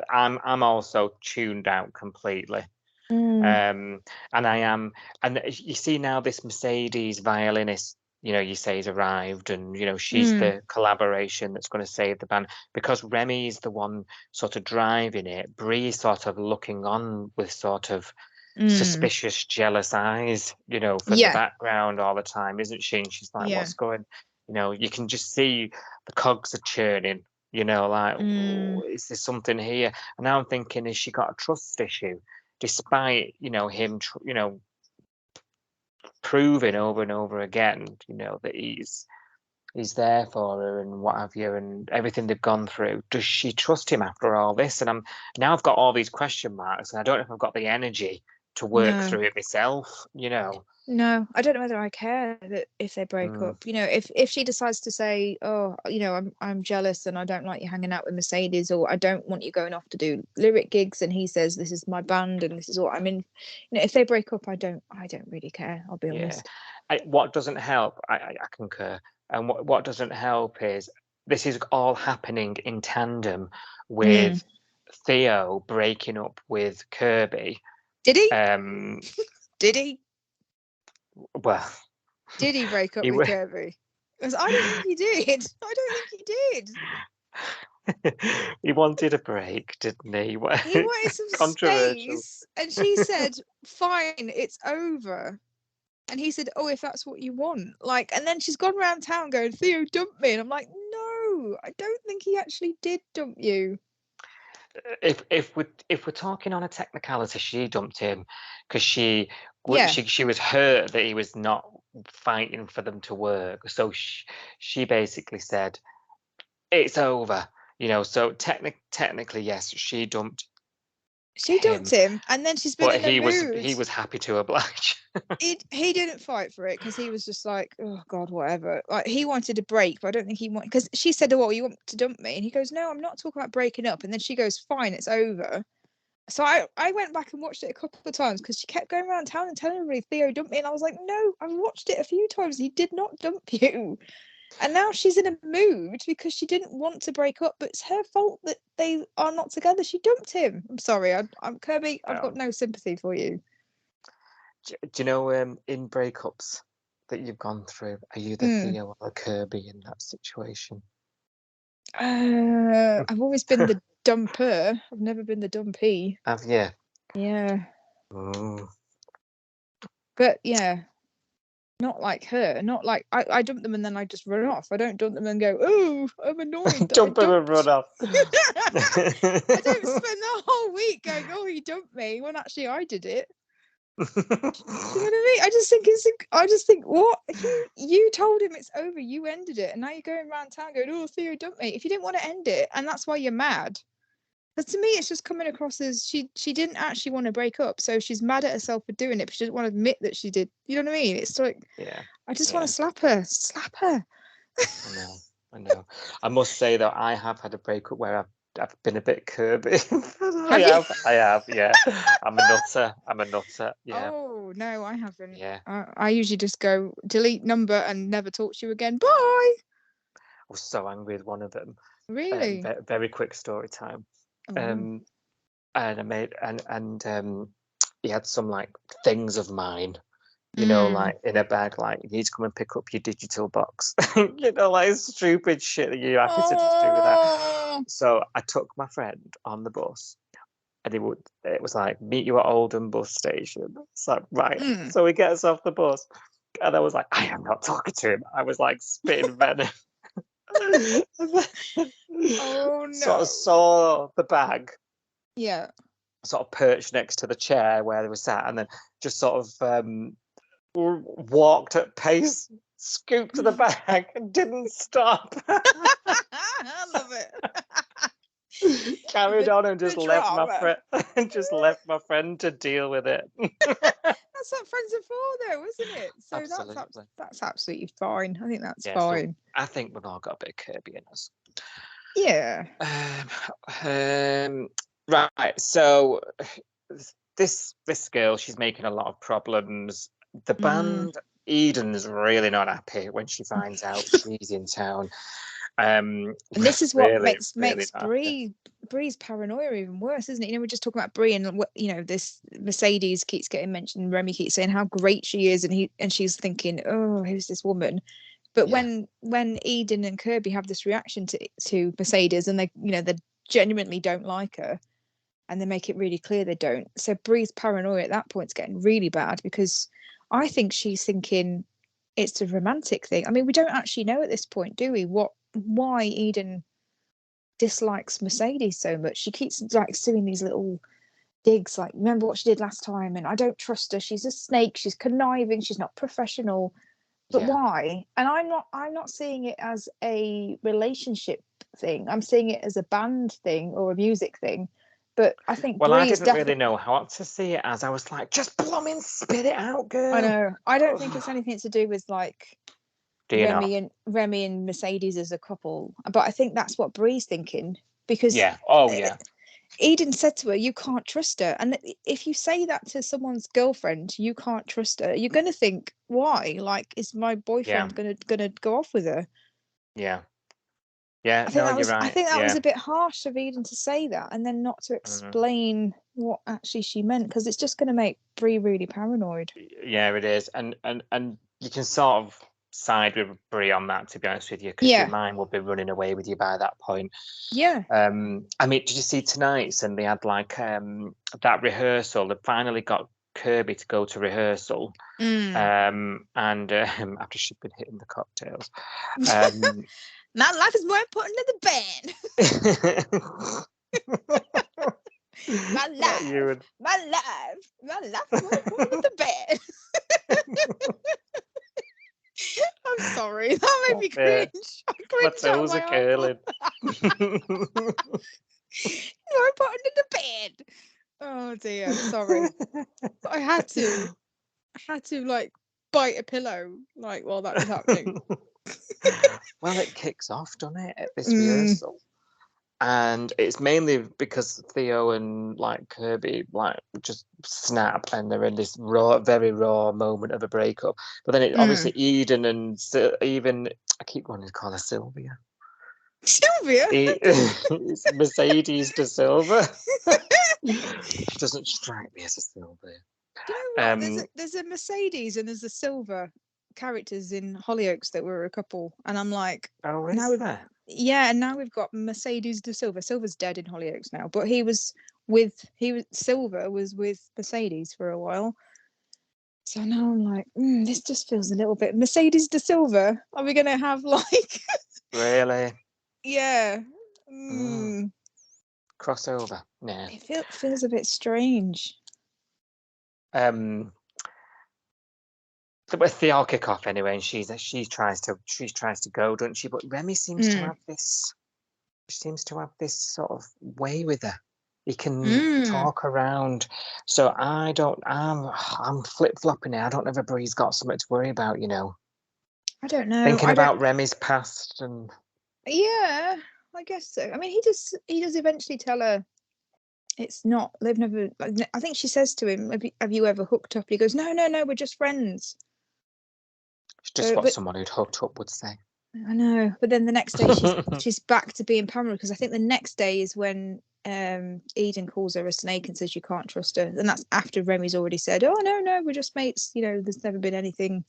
I'm also tuned out completely. And I am, and you see now this Mercedes violinist, you say has arrived, and she's the collaboration that's going to save the band, because Remy's the one sort of driving it. Bree's sort of looking on with sort of suspicious, jealous eyes, from the background all the time, isn't she? And she's like, what's going, you can just see the cogs are churning, like, is there something here? And now I'm thinking, has she got a trust issue? Despite him proving over and over again that he's there for her and what have you, and everything they've gone through, does she trust him after all this? And I've got all these question marks, and I don't know if I've got the energy to work through it myself. No, I don't know whether I care that if they break up. If she decides to say, oh, I'm jealous and I don't like you hanging out with Mercedes, or I don't want you going off to do lyric gigs, and he says this is my band and this is what I'm in. If they break up, I don't really care, I'll be honest. What doesn't help, I concur, and what doesn't help is this is all happening in tandem with Theo breaking up with Kirby. Did he? Did he? Well, did he break up with Kirby? Because I don't think he did. I don't think he did. He wanted a break, didn't he? He wanted some space, and she said, "Fine, it's over." And he said, "Oh, if that's what you want." Like, and then she's gone around town going, "Theo dumped me," and I'm like, "No, I don't think he actually did dump you." If we're talking on a technicality, she dumped him because she was hurt that he was not fighting for them to work. So she basically said, "It's over," So technically, yes, she dumped. She dumped him, and then she's been in a mood. He was happy to oblige. He didn't fight for it because he was just like, oh God, whatever. Like, he wanted a break, but I don't think he wanted, because she said, "Oh, you want to dump me?" And he goes, "No, I'm not talking about breaking up." And then she goes, "Fine, it's over." So I went back and watched it a couple of times because she kept going around town and telling everybody Theo dumped me, and I was like, "No, I've watched it a few times. He did not dump you." And now she's in a mood because she didn't want to break up, but it's her fault that they are not together. She dumped him. I'm sorry. I'm Kirby. I've got no sympathy for you. Do you know, in breakups that you've gone through, are you the Theo or the Kirby in that situation? I've always been the dumper. I've never been the dumpy. Have you? Yeah. Oh. But yeah. Not like her. Not like I dump them and then I just run off. I don't dump them and go, "Oh, I'm annoyed." Dump them and run off. I don't spend the whole week going, "Oh, he dumped me," when actually I did it. Do you know what I mean? I just think, what? You told him it's over. You ended it, and now you're going around town going, "Oh, Theo dumped me." If you didn't want to end it, and that's why you're mad. But to me, it's just coming across as she didn't actually want to break up, so she's mad at herself for doing it, but she doesn't want to admit that she did. You know what I mean? It's like, I just want to slap her. Slap her. I know. I must say that I have had a breakup where I've been a bit Kirby. I have. Yeah. I'm a nutter. Yeah. Oh no, I haven't. Yeah. I usually just go delete number and never talk to you again. Bye. I was so angry with one of them. Really? Very quick story time. And I made and he had some like things of mine You know, like in a bag, like you need to come and pick up your digital box. You know, like stupid shit that you're happy to just do that. So I took my friend on the bus, and it was like, meet you at Oldham bus station. It's like, right. So he gets off the bus, and I was like, I am not talking to him. I was like spitting venom. Oh no! Sort of saw the bag. Yeah. Sort of perched next to the chair where they were sat, and then just sort of walked at pace, scooped to the bag, and didn't stop. I love it. Carried on and just left my friend to deal with it. That's what friends are for, though, isn't it? So absolutely. that's absolutely fine. I think that's fine. So I think we've all got a bit of Kirby in us. Yeah. Right. So this girl, she's making a lot of problems. The band Eden's really not happy when she finds out she's in town. And this is what makes Brie's paranoia even worse, isn't it? You know, we're just talking about Brie, and you know, this Mercedes keeps getting mentioned, and Remy keeps saying how great she is, and she's thinking, oh, who's this woman? But when Eden and Kirby have this reaction to Mercedes, and they genuinely don't like her, and they make it really clear they don't. So Brie's paranoia at that point is getting really bad, because I think she's thinking it's a romantic thing. I mean, we don't actually know at this point, do we, why Eden dislikes Mercedes so much. She keeps like doing these little digs, like, remember what she did last time, and I don't trust her, she's a snake, she's conniving, she's not professional. But why? And I'm not seeing it as a relationship thing. I'm seeing it as a band thing or a music thing. But I think I didn't really know how to see it as. I was like, just blooming spit it out, girl. I know. I don't think it's anything to do with like Remy and Mercedes as a couple. But I think that's what Brie's thinking, because Eden said to her, you can't trust her. And if you say that to someone's girlfriend, you can't trust her, you're going to think, why? Like, is my boyfriend gonna go off with her? Yeah. Yeah, you're right. I think that was a bit harsh of Eden to say that, and then not to explain what actually she meant, because it's just going to make Brie really paranoid. Yeah, it is. And you can sort of side with Brie on that, to be honest with you, because your mind will be running away with you by that point. Yeah. I mean, did you see tonight's? And they had like that rehearsal. They finally got Kirby to go to rehearsal. And after she'd been hitting the cocktails. My life is more important than the band. My life is more important than the band. I'm sorry, that made me cringe. My toes are curling. More important than the band. Oh dear, sorry. I had to like bite a pillow like while that was happening. Well, it kicks off, doesn't it, at this rehearsal? And it's mainly because Theo and like Kirby like just snap, and they're in this very raw moment of a breakup. But then it obviously Eden and even I keep wanting to call her Sylvia. Sylvia? It's Mercedes de Silva. She doesn't strike me as a Sylvia. Do you know what? There's a Mercedes and there's a Silver characters in Hollyoaks that were a couple, and I'm like, oh, is there? Yeah, and now we've got Mercedes de Silva. Silver's dead in Hollyoaks now, but Silver was with Mercedes for a while. So now I'm like, this just feels a little bit Mercedes de Silva. Are we gonna have like really? Yeah. Crossover. Yeah. It feels a bit strange. With the all kick off anyway, and she tries to go, doesn't she? But Remy seems to have this. She seems to have this sort of way with her. He can talk around. So I'm flip flopping here. I don't know if Brie's got something to worry about. You know. I don't know. Thinking about Remy's past and. Yeah, I guess so. I mean, he does eventually tell her. It's not. They've never. I think she says to him, "Have you ever hooked up?" He goes, "No, we're just friends." It's just what someone who'd hooked up would say. I know, but then the next day she's back to being Pamela, because I think the next day is when Eden calls her a snake and says you can't trust her, and that's after Remy's already said, "Oh no, we're just mates." There's never been anything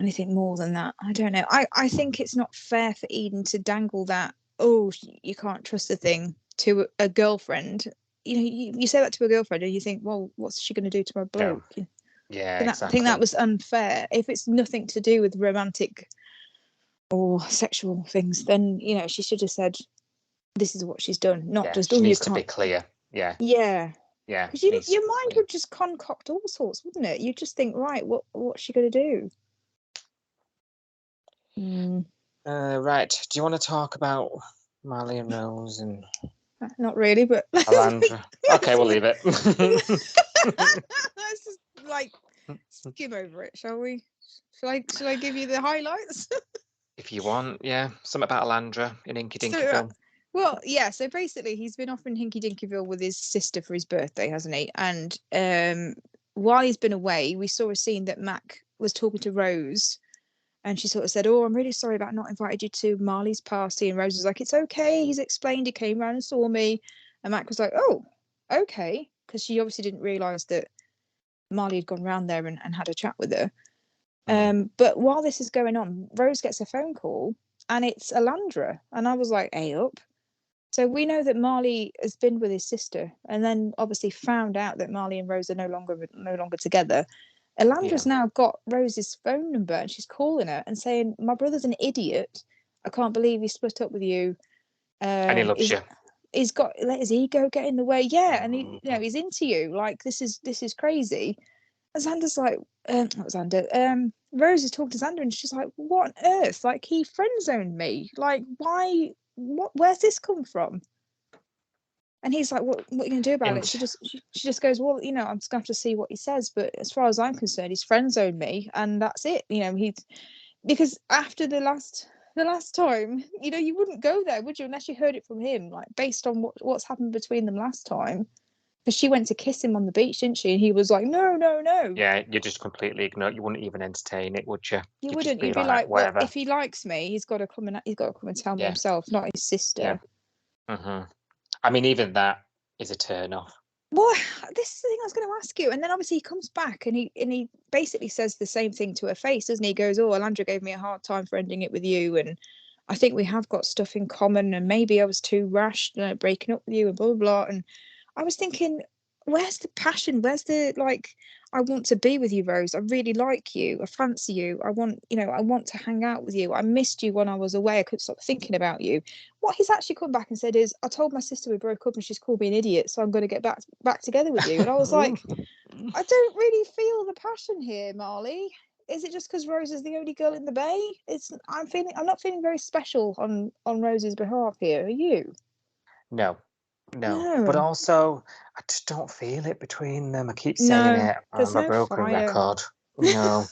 more than that. I don't know. I think it's not fair for Eden to dangle that, "Oh, you can't trust the thing," to a girlfriend. You say that to a girlfriend, and you think, "Well, what's she going to do to my bloke?" Yeah, exactly. I think that was unfair. If it's nothing to do with romantic or sexual things, then she should have said, "This is what she's done," not just. She needs you to be clear. Yeah. Because your mind would just concoct all sorts, wouldn't it? You'd just think, right, what's she going to do? Right. Do you want to talk about Marley and Rose and? Not really, but Alandra. Okay, we'll leave it. Let's just skim over it, shall we? Should I give you the highlights? If you want, yeah. Something about Alandra in Hinky Dinkyville. Well, yeah. So basically, he's been off in Hinky Dinkyville with his sister for his birthday, hasn't he? And while he's been away, we saw a scene that Mac was talking to Rose, and she sort of said, "Oh, I'm really sorry about not inviting you to Marley's party." And Rose was like, "It's okay. He's explained. He came round and saw me." And Mac was like, "Oh, okay," because she obviously didn't realise that Marley had gone round there and had a chat with her. But while this is going on, Rose gets a phone call, and it's Alandra. And I was like, "Hey up." So we know that Marley has been with his sister, and then obviously found out that Marley and Rose are no longer together. Alandra's now got Rose's phone number, and she's calling her and saying, "My brother's an idiot. I can't believe he split up with you. And he loves you. He's got let his ego get in the way." Yeah, and he's into you. Like, this is crazy. And Xander's like, not Xander. Rose is talking to Xander, and she's like, "What on earth? Like, he friend zoned me. Like, why? Where's this come from?" And he's like, "What are you gonna do about it?" She just goes, "Well, I'm just gonna have to see what he says. But as far as I'm concerned, he's friend zoned me, and that's it. Because after the last time, you wouldn't go there, would you, unless you heard it from him, like based on what's happened between them last time. Because she went to kiss him on the beach, didn't she? And he was like, "No." Yeah, you just completely ignore. You wouldn't even entertain it, would you? You wouldn't. You'd be like, "Well, if he likes me, he's got to come and tell me himself, not his sister." Yeah. I mean, even that is a turn off. Well, this is the thing I was going to ask you. And then obviously he comes back and he basically says the same thing to her face, doesn't he? He goes, "Oh, Alandra gave me a hard time for ending it with you, and I think we have got stuff in common, and maybe I was too rash breaking up with you, and blah, blah, blah." And I was thinking, where's the passion? Where's the, I want to be with you, Rose. I really like you. I fancy you. I want to hang out with you. I missed you when I was away. I couldn't stop thinking about you. What he's actually come back and said is, "I told my sister we broke up and she's called me an idiot, so I'm going to get back together with you." And I was like, I don't really feel the passion here, Marley. Is it just because Rose is the only girl in the bay? I'm not feeling very special on Rose's behalf here. Are you? No. But also, I just don't feel it between them. I keep saying it on my broken record. No.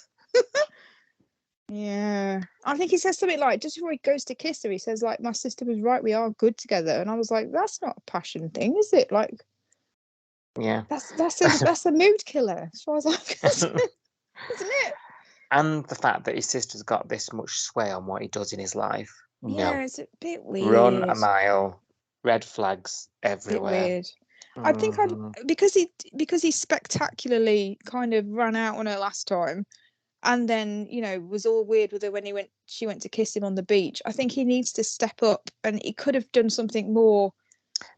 Yeah. I think he says something like, just before he goes to kiss her, he says, like, "My sister was right, we are good together." And I was like, that's not a passion thing, is it? Like, yeah. That's a mood killer, as far as I'm concerned, isn't it? And the fact that his sister's got this much sway on what he does in his life. Yeah, it's a bit weird. Run a mile. Red flags everywhere. Weird. I think because he spectacularly kind of ran out on her last time, and then was all weird with her when she went to kiss him on the beach. I think he needs to step up, and he could have done something more.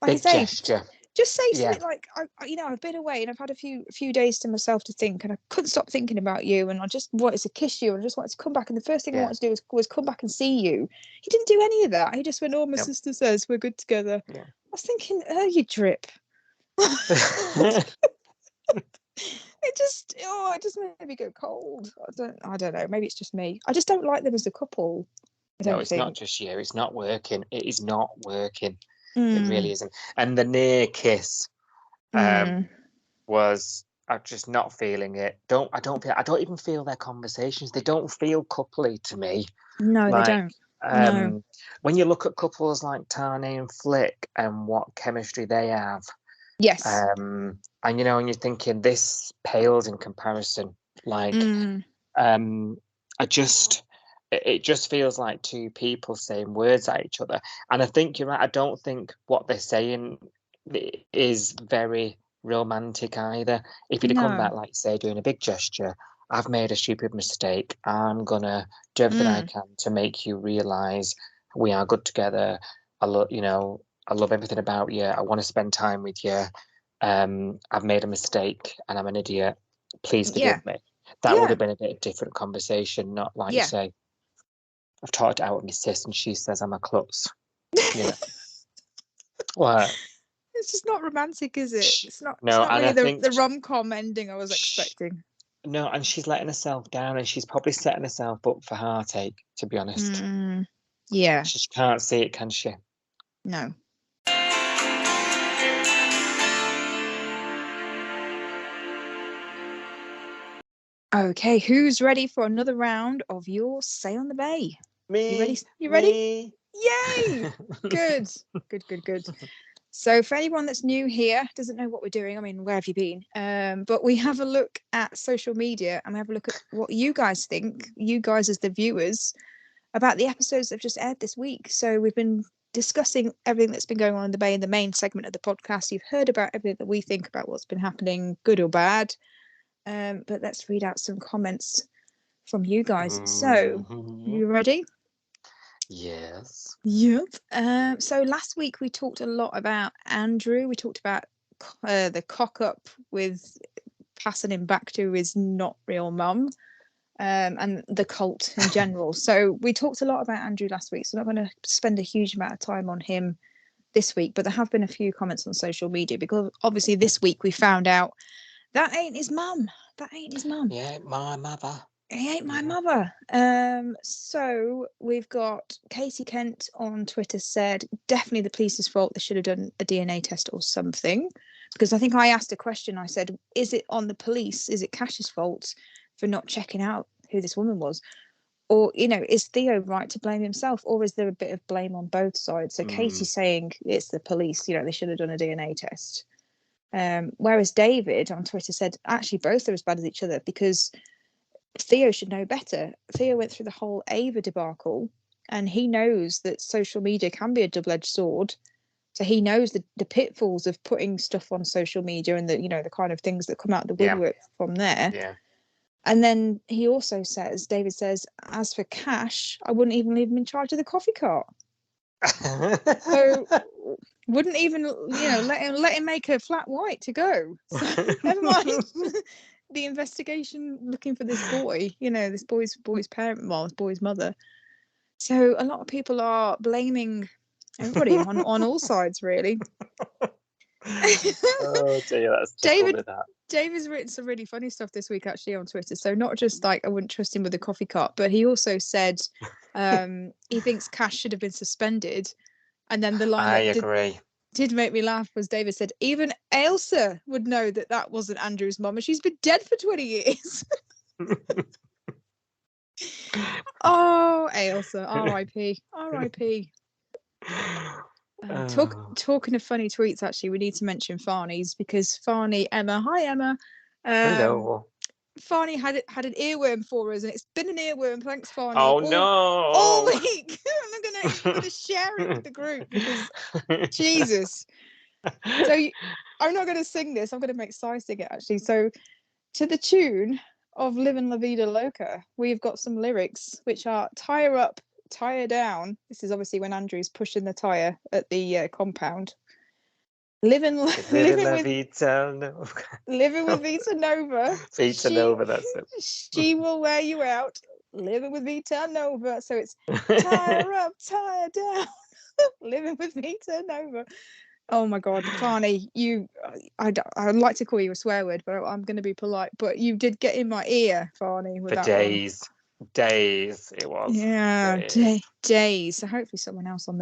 Like big gesture. Just say something like, "I've been away and I've had a few days to myself to think, and I couldn't stop thinking about you, and I just wanted to kiss you, and I just wanted to come back, and the first thing I wanted to do was come back and see you." He didn't do any of that. He just went, "Oh, my sister says we're good together." Yeah. I was thinking, "Oh, you drip." It just made me go cold. I don't know. Maybe it's just me. I just don't like them as a couple. No, it's not just you. It's not working. It is not working. It really isn't. And the near kiss was, I'm just not feeling it. I don't even feel their conversations. They don't feel coupley to me. No, they don't. No. When you look at couples like Tani and Flick and what chemistry they have, yes, and and you're thinking this pales in comparison. Like, I just it just feels like two people saying words at each other. And I think you're right. I don't think what they're saying is very romantic either. If you'd have come back, like say, doing a big gesture, I've made a stupid mistake. I'm gonna do everything I can to make you realise we are good together. I love everything about you. I want to spend time with you. I've made a mistake and I'm an idiot. Please forgive me. That would have been a bit of different conversation, not like you say, I've talked it out with my sis and she says I'm a klutz. Yeah. What? It's just not romantic, is it? It's not, no, it's not really the rom-com ending I was expecting. No, and she's letting herself down and she's probably setting herself up for heartache, to be honest. Yeah. She can't see it, can she? No. Okay, who's ready for another round of your Say on the Bay? Me. You ready? You ready? Yay! Good. So for anyone that's new here, doesn't know what we're doing, I mean, where have you been? But we have a look at social media and we have a look at what you guys think, you guys as the viewers, about the episodes that have just aired this week. So we've been discussing everything that's been going on in the Bay in the main segment of the podcast. You've heard about everything that we think about what's been happening, good or bad. But let's read out some comments from you guys. So, you ready? Yes. Yep. So last week we talked a lot about Andrew. We talked about the cock up with passing him back to his not real mum, and the cult in general. So we talked a lot about Andrew last week. So I'm not going to spend a huge amount of time on him this week. But there have been a few comments on social media because obviously this week we found out that ain't his mum. That ain't his mum. He ain't my mother. He ain't my mother. So we've got Katie Kent on Twitter said, definitely the police's fault. They should have done a DNA test or something. Because I think I asked a question. I said, is it on the police? Is it Cash's fault for not checking out who this woman was? Or, is Theo right to blame himself? Or is there a bit of blame on both sides? So Katie's saying it's the police. They should have done a DNA test. Whereas David on Twitter said, actually, both are as bad as each other because Theo should know better. Theo went through the whole Ava debacle and he knows that social media can be a double-edged sword. So he knows the pitfalls of putting stuff on social media and the kind of things that come out of the woodwork from there. Yeah. And then he also says, David says, as for Cash, I wouldn't even leave him in charge of the coffee cart. So wouldn't even let him make a flat white to go. So never mind the investigation looking for this boy, this boy's parent, this boy's mother. So a lot of people are blaming everybody on all sides, really. Oh dear, that's David's written some really funny stuff this week actually on Twitter. So not just like I wouldn't trust him with a coffee cup, but he also said he thinks Cash should have been suspended. And then the line I agree. Did make me laugh was David said even Ailsa would know that wasn't Andrew's mum and she's been dead for 20 years. Oh, Ailsa, R.I.P. Talking of funny tweets, actually, we need to mention Farney's because Emma. Hi, Emma. Hello. Farney had an earworm for us, and it's been an earworm. Thanks, Farney. Oh no! All week. I'm gonna share it with the group because Jesus. So I'm not gonna sing this. I'm gonna make Si sing it actually. So to the tune of "Livin' La Vida Loca," we've got some lyrics which are "Tire up, tire down." This is obviously when Andrew's pushing the tire at the compound. Living with Vita Nova. Vita Nova, that's it. She will wear you out. Living with Vita Nova. So it's tire up, tire down. Living with Vita Nova. Oh my God, Farney, I'd like to call you a swear word, but I'm going to be polite. But you did get in my ear, Farney. With for that days. One. Days it was. Yeah, days. So hopefully someone else on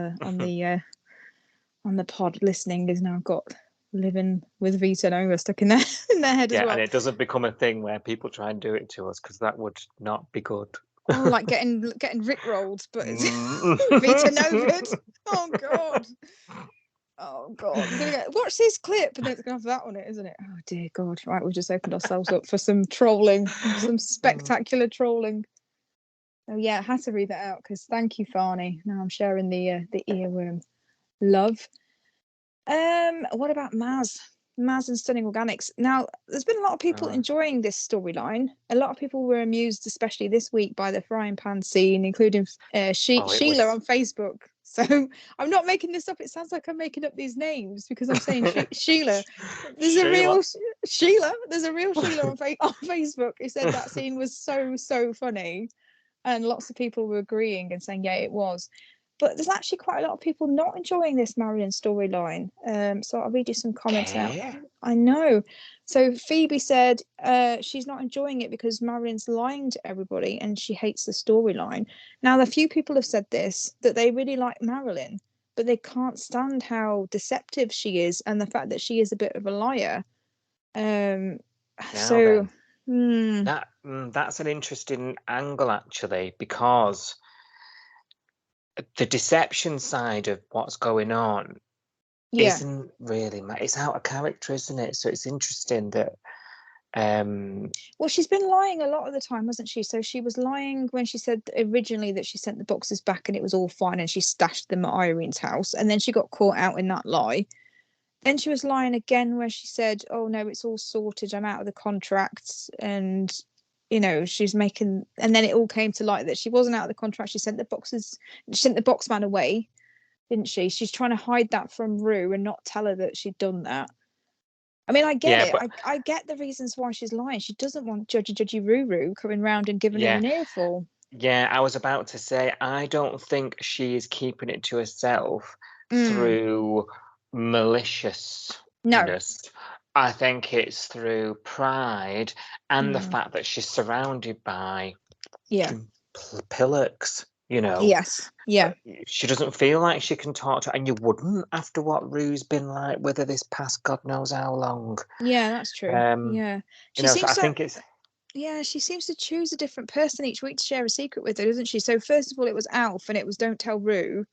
the pod listening has now got Living with Vita Nova stuck in their head as well. And it doesn't become a thing where people try and do it to us because that would not be good. Oh, like getting rickrolled, but it's Vita Nova. Oh God. Oh God. I'm gonna watch this clip and then it's gonna have that on it, isn't it? Oh dear God. Right, we've just opened ourselves up for some trolling, some spectacular trolling. Oh yeah, I had to read that out because thank you, Farney. Now I'm sharing the earworm love. What about Maz? Maz and Stunning Organics. Now, there's been a lot of people enjoying this storyline. A lot of people were amused, especially this week, by the frying pan scene, including Sheila on Facebook. So I'm not making this up. It sounds like I'm making up these names because I'm saying Sheila. There's a real Sheila. There's a real Sheila on Facebook who said that scene was so funny, and lots of people were agreeing and saying, yeah, it was. But there's actually quite a lot of people not enjoying this Marilyn storyline. So I'll read you some comments out. I know. So Phoebe said she's not enjoying it because Marilyn's lying to everybody and she hates the storyline. Now, a few people have said this, that they really like Marilyn, but they can't stand how deceptive she is and the fact that she is a bit of a liar. That's an interesting angle, actually, because the deception side of what's going on isn't really it's out of character, isn't it? So it's interesting that well, she's been lying a lot of the time, hasn't she? So she was lying when she said originally that she sent the boxes back and it was all fine and she stashed them at Irene's house, and then she got caught out in that lie. Then she was lying again where she said, oh no, it's all sorted, I'm out of the contract, and she's making, and then it all came to light that she wasn't out of the contract. She sent the boxman away, didn't she? She's trying to hide that from Rue and not tell her that she'd done that. I mean, I get it. But I get the reasons why she's lying. She doesn't want Judgy Ruru coming round and giving her an earful. Yeah, I was about to say, I don't think she is keeping it to herself through maliciousness. No. I think it's through pride and the fact that she's surrounded by pillocks, Yes. Yeah. She doesn't feel like she can talk to, and you wouldn't after what Rue's been like with her this past God knows how long. Yeah, that's true. She seems to choose a different person each week to share a secret with her, doesn't she? So first of all, it was Alf, and it was don't tell Rue.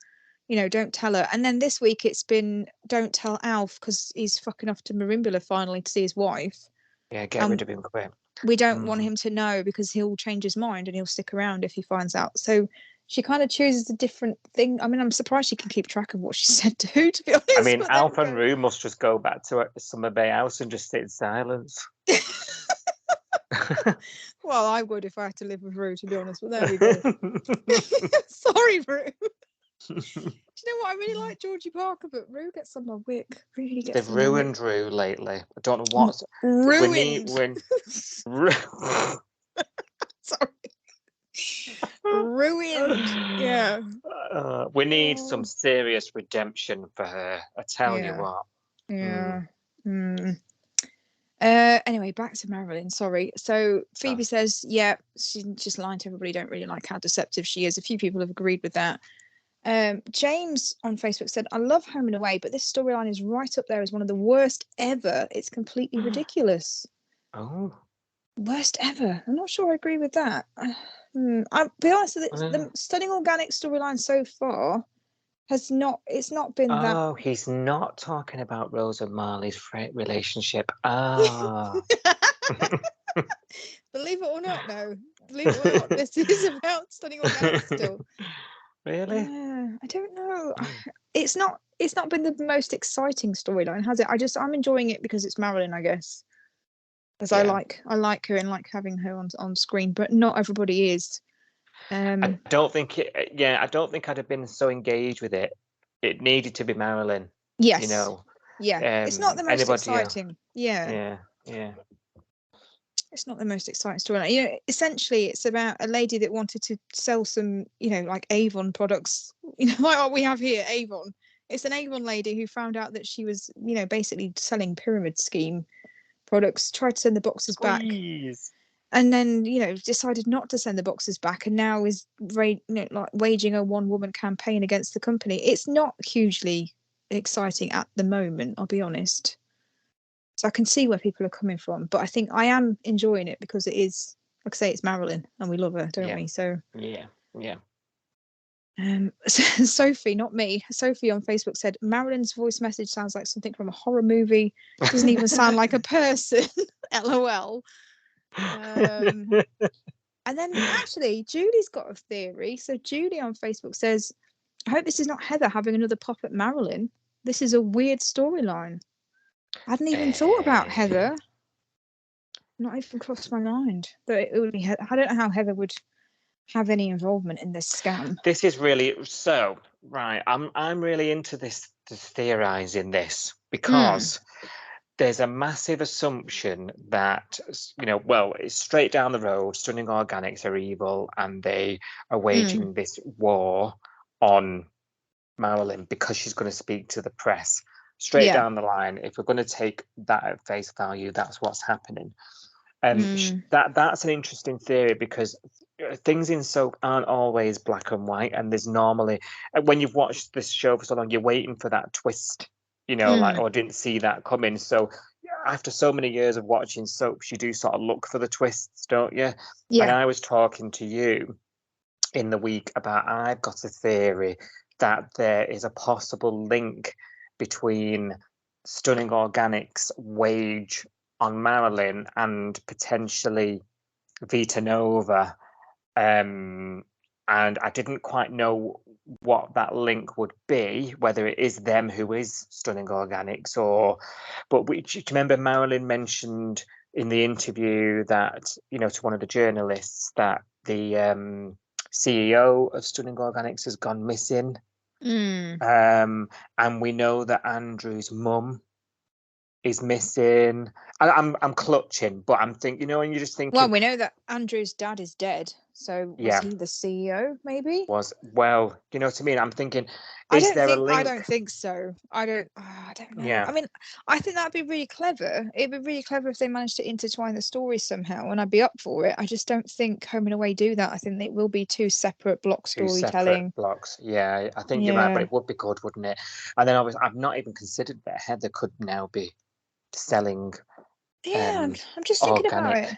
Don't tell her. And then this week it's been don't tell Alf because he's fucking off to Marimbula finally to see his wife. Yeah, get rid of him quick. We don't want him to know because he'll change his mind and he'll stick around if he finds out. So she kind of chooses a different thing. I mean, I'm surprised she can keep track of what she said to who, to be honest. I mean, Alf and Rue must just go back to Summer Bay House and just sit in silence. Well, I would if I had to live with Rue, to be honest, but there we go. Sorry, Rue. Do you know what? I really like Georgie Parker, but Rue gets on my wick. Really gets. They've ruined Rue lately. I don't know what's ruined. Sorry. Ruined. Yeah. We need some serious redemption for her. I tell you what. Yeah. Anyway, back to Marilyn. Sorry. So Phoebe says, yeah, she's just lying to everybody. Don't really like how deceptive she is. A few people have agreed with that. James on Facebook said, I love Home and Away, but this storyline is right up there as one of the worst ever. It's completely ridiculous. Oh. Worst ever. I'm not sure I agree with that. I'll be honest, the Stunning Organic storyline so far it's not been that. Oh, he's not talking about Rose and Marley's relationship. Ah. Believe it or not, no. Believe it or not, this is about Stunning Organic still. Really? Yeah, I don't know. It's not been the most exciting storyline, has it? I'm enjoying it because it's Marilyn, I guess. As I like her and like having her on screen, but not everybody is. I don't think I don't think I'd have been so engaged with it. It needed to be Marilyn. Yes. Yeah. It's not the most exciting. Else. Yeah. Yeah. It's not the most exciting story. Essentially, it's about a lady that wanted to sell some, like Avon products. Like what we have here, Avon. It's an Avon lady who found out that she was, basically selling pyramid scheme products. Tried to send the boxes back, and then decided not to send the boxes back, and now is waging a one-woman campaign against the company. It's not hugely exciting at the moment, I'll be honest. So I can see where people are coming from, but I think I am enjoying it because it is, like I say, it's Marilyn and we love her, don't we? So yeah. Sophie, not me. Sophie on Facebook said Marilyn's voice message sounds like something from a horror movie. Doesn't even sound like a person. LOL. And then actually, Julie's got a theory. So Julie on Facebook says, I hope this is not Heather having another pop at Marilyn. This is a weird storyline. I hadn't even thought about Heather. Not even crossed my mind that it would be. I don't know how Heather would have any involvement in this scam. This is really so right. I'm really into this theorizing this because there's a massive assumption that, you know, well, it's straight down the road. Stunning Organics are evil, and they are waging this war on Marilyn because she's going to speak to the press. Straight down the line, if we're going to take that at face value, that's what's happening. That's an interesting theory because things in soap aren't always black and white, and there's normally, when you've watched this show for so long, you're waiting for that twist, you know, like, or didn't see that coming. So after so many years of watching soaps, you do sort of look for the twists, don't you? And I was talking to you in the week about, I've got a theory that there is a possible link between Stunning Organics' wage on Marilyn and potentially Vita Nova. And I didn't quite know what that link would be, whether it is them who is Stunning Organics but do you remember Marilyn mentioned in the interview that, you know, to one of the journalists that the CEO of Stunning Organics has gone missing. And we know that Andrew's mum is missing. I'm clutching, but I'm thinking, you know, and you're just thinking. Well, we know that Andrew's dad is dead, so was he the CEO? Maybe well, you know what I mean. I'm thinking, is there a link? I don't think so. I don't know. Yeah. I mean, I think that'd be really clever. It'd be really clever if they managed to intertwine the stories somehow, and I'd be up for it. I just don't think Home and Away do that. I think it will be two separate block storytelling. Separate blocks. Yeah, I think you're right, but it would be good, wouldn't it? And then obviously, I've not even considered that Heather could now be selling. I'm just thinking about it.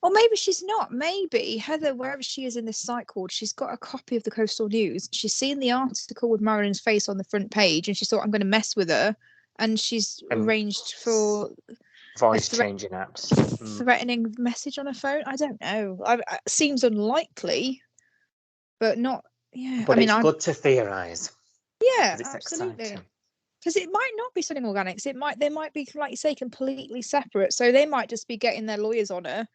Or maybe she's not. Maybe Heather, wherever she is in this site called, she's got a copy of the Coastal News. She's seen the article with Marilyn's face on the front page, and she thought, I'm going to mess with her. And she's arranged for voice changing apps. Threatening message on her phone. I don't know. It seems unlikely, but not. Yeah, but it's good to theorize. Yeah, absolutely. Because it might not be Stunning Organics. They might be, like you say, completely separate. So they might just be getting their lawyers on her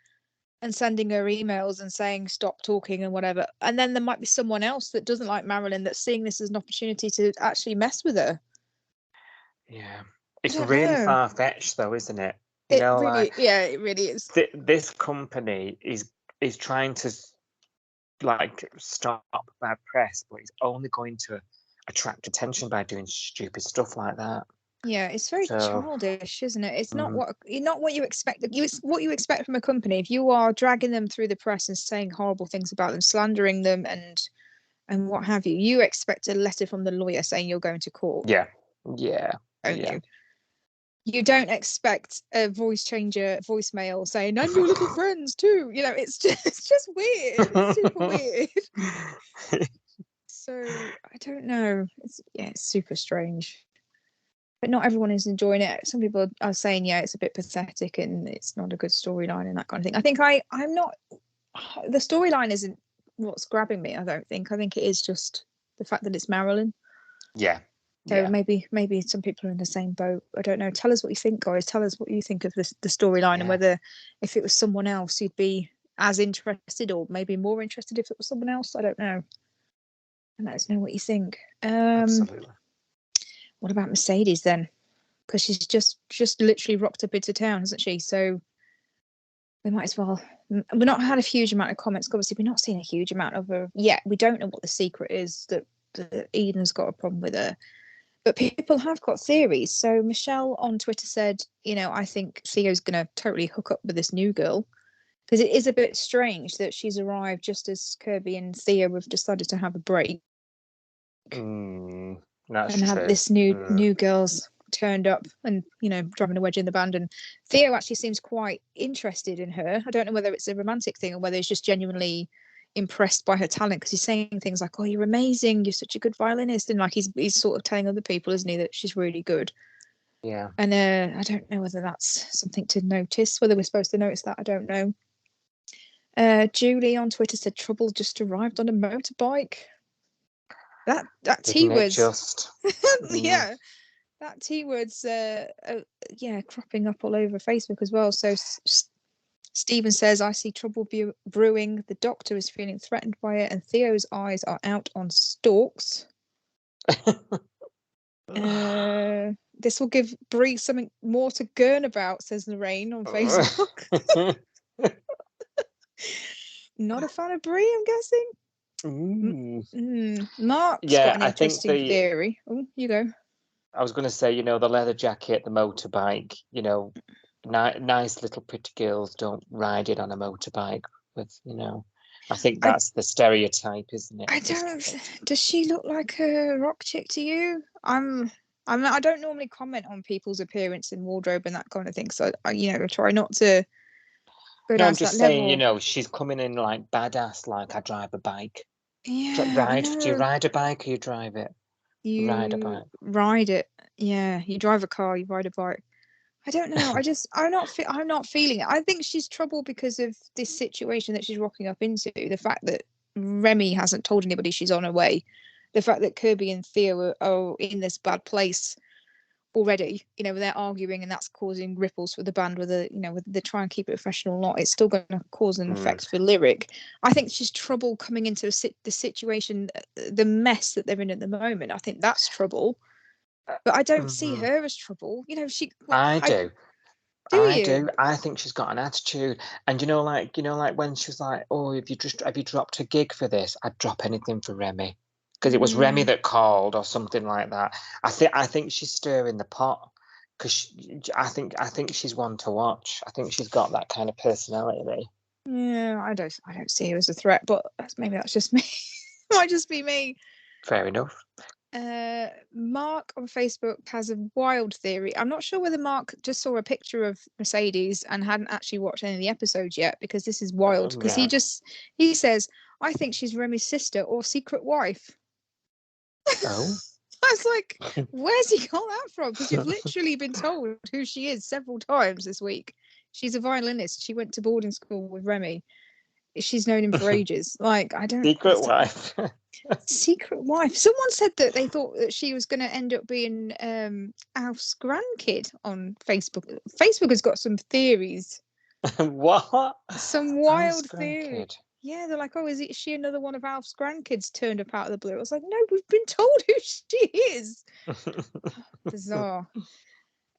and sending her emails and saying stop talking and whatever. And then there might be someone else that doesn't like Marilyn that's seeing this as an opportunity to actually mess with her. Yeah, it's really far fetched, though, isn't it? You know, really, it really is. This company is trying to stop bad press, but it's only going to attract attention by doing stupid stuff like that. Yeah, it's very childish, isn't it? It's not what you expect. It's what you expect from a company. If you are dragging them through the press and saying horrible things about them, slandering them, and what have you, you expect a letter from the lawyer saying you're going to court. Yeah. You don't expect a voicemail saying, "And your little friends too." You know, it's just weird. It's super weird. So I don't know. It's super strange. But not everyone is enjoying it. Some people are saying, it's a bit pathetic and it's not a good storyline and that kind of thing. I think I'm not. The storyline isn't what's grabbing me. I don't think. I think it is just the fact that it's Marilyn. Yeah. So maybe some people are in the same boat. I don't know. Tell us what you think, guys. Tell us what you think of the storyline and whether if it was someone else you'd be as interested or maybe more interested if it was someone else. I don't know. And let us know what you think. Absolutely. What about Mercedes then? Because she's just literally rocked up into town, hasn't she? So we might as well. We've not had a huge amount of comments. Obviously, we're not seeing a huge amount of her yet. We don't know what the secret is that Eden's got a problem with her. But people have got theories. So Michelle on Twitter said, I think Theo's going to totally hook up with this new girl. Because it is a bit strange that she's arrived just as Kirby and Theo have decided to have a break. That's have this new girl's turned up and driving a wedge in the band, and Theo actually seems quite interested in her. I don't know whether it's a romantic thing or whether he's just genuinely impressed by her talent, because he's saying things like, "Oh, you're amazing, you're such a good violinist," and like he's sort of telling other people, isn't he, that she's really good. Yeah. And I don't know whether that's something to notice, whether we're supposed to notice that. I don't know. Julie on Twitter said Trouble just arrived on a motorbike. That Didn't T-word's just yeah, that T-word's cropping up all over Facebook as well. So Stephen says, I see trouble brewing. The doctor is feeling threatened by it, and Theo's eyes are out on stalks. This will give Bree something more to gurn about, says Lorraine on Facebook. Not a fan of Bree, I'm guessing. Mark's got an interesting theory. Oh, you go. I was going to say, the leather jacket, the motorbike, nice little pretty girls don't ride it on a motorbike with, I think that's the stereotype, isn't it? Does she look like a rock chick to you? I don't normally comment on people's appearance and wardrobe and that kind of thing. So I try not to go down I'm to just that saying, level. she's coming in like badass, like I drive a bike. Yeah. Do you ride a bike or you drive it? You ride a bike. Ride it. Yeah. You drive a car, you ride a bike. I don't know. I'm not feeling it. I think she's trouble because of this situation that she's rocking up into. The fact that Remy hasn't told anybody she's on her way. The fact that Kirby and Theo are in this bad place already. They're arguing, and that's causing ripples for the band. Whether they try and keep it professional or not, it's still going to cause an effect for Lyric. I think she's trouble coming into the situation, the mess that they're in at the moment. I think that's trouble. But I don't see her as trouble. I do. Do you? I think she's got an attitude, and like when she was like, "Oh, have you dropped a gig for this?" I'd drop anything for Remy, because it was Remy that called or something like that. I think she's stirring the pot, because I think she's one to watch. I think she's got that kind of personality. Yeah, I don't see her as a threat, but maybe that's just me. Might just be me. Fair enough. Mark on Facebook has a wild theory. I'm not sure whether Mark just saw a picture of Mercedes and hadn't actually watched any of the episodes yet, because this is wild. Because he says, I think she's Remy's sister or secret wife. Oh. I was like, where's he got that from? Because you've literally been told who she is several times this week. She's a violinist. She went to boarding school with Remy. She's known him for ages. Like, I don't... Secret wife. Secret wife. Someone said that they thought that she was going to end up being Alf's grandkid on Facebook. Facebook has got some theories. What? Some wild theory. Yeah, they're like, oh, is she another one of Alf's grandkids turned up out of the blue? I was like, no, we've been told who she is. Bizarre.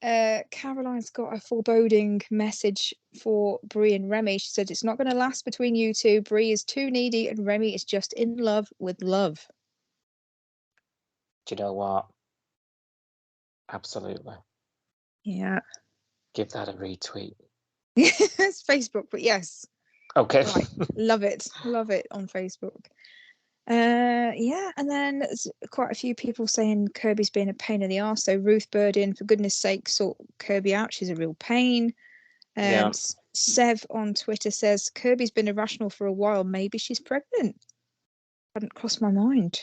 Caroline's got a foreboding message for Bree and Remy. She said, it's not going to last between you two. Bree is too needy and Remy is just in love with love. Do you know what? Absolutely. Yeah. Give that a retweet. It's Facebook, but yes. Okay. Right. Love it on Facebook. And then there's quite a few people saying Kirby's being a pain in the arse. So Ruth Burden, for goodness sake, sort Kirby out. She's a real pain. Sev on Twitter says Kirby's been irrational for a while. Maybe she's pregnant. Hadn't crossed my mind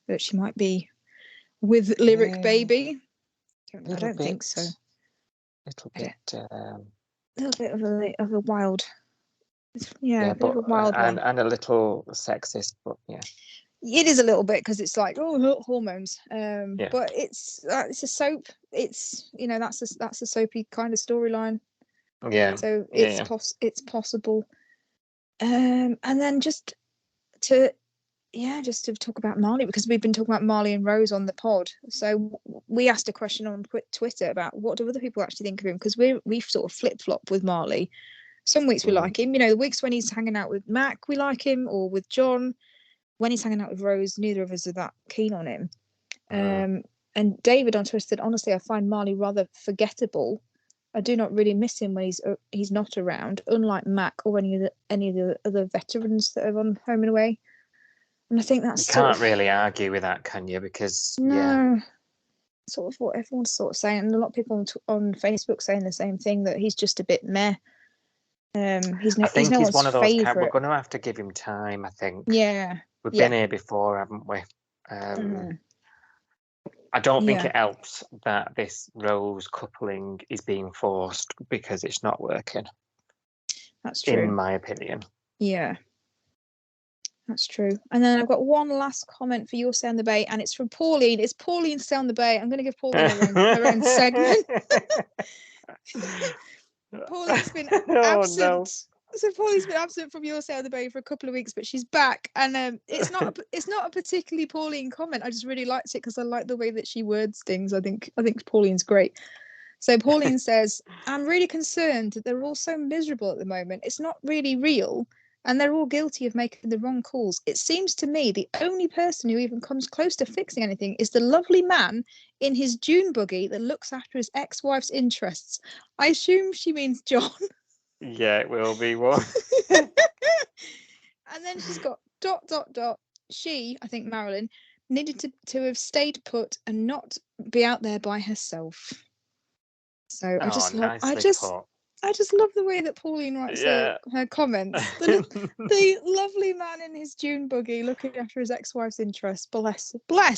that she might be with Lyric Baby. I don't think so. A little bit of a wild. but wild one. And a little sexist, but yeah. It is a little bit, because it's like, oh, hormones. But it's a soap. It's that's a soapy kind of storyline. Yeah. So it's possible. And then just to talk about Marley, because we've been talking about Marley and Rose on the pod. So we asked a question on Twitter about what do other people actually think of him, because we've sort of flip-flop with Marley. Some weeks we like him, the weeks when he's hanging out with Mac, we like him, or with John. When he's hanging out with Rose, neither of us are that keen on him. And David on Twitter said, honestly, I find Marley rather forgettable. I do not really miss him when he's not around, unlike Mac or any of the other veterans that are on Home and Away. And I think that's... You can't really argue with that, can you? Because, sort of what everyone's sort of saying. And a lot of people on Facebook saying the same thing, that he's just a bit meh. I think he's one of those. We're going to have to give him time, I think. Yeah. We've been here before, haven't we? I don't think it helps that this Rose coupling is being forced, because it's not working. That's true. In my opinion. Yeah. That's true. And then I've got one last comment for Your Say on the Bay, and it's from Pauline. It's Pauline's Say on the Bay. I'm going to give Pauline her own segment. Pauline's been absent. Oh, no. So Pauline's been absent from Your Say on the Bay for a couple of weeks, but she's back. And it's not a particularly Pauline comment. I just really liked it because I like the way that she words things. I think Pauline's great. So Pauline says, I'm really concerned that they're all so miserable at the moment. It's not really real. And they're all guilty of making the wrong calls. It seems to me the only person who even comes close to fixing anything is the lovely man in his June buggy that looks after his ex-wife's interests. I assume she means John. Yeah, it will be one. And then she's got ... She, I think Marilyn, needed to have stayed put and not be out there by herself. So I just love the way that Pauline writes her comments. The lovely man in his June buggy looking after his ex-wife's interests. Bless.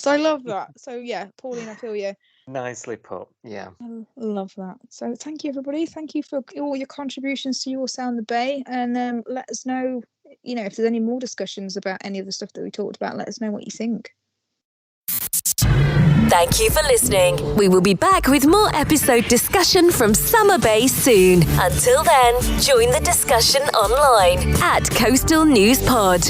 I love that. So yeah, Pauline, I feel you. Nicely put. Yeah. I love that. So thank you, everybody. Thank you for all your contributions to Your Say on the Bay. And let us know, if there's any more discussions about any of the stuff that we talked about. Let us know what you think. Thank you for listening. We will be back with more episode discussion from Summer Bay soon. Until then, join the discussion online at Coastal News Pod.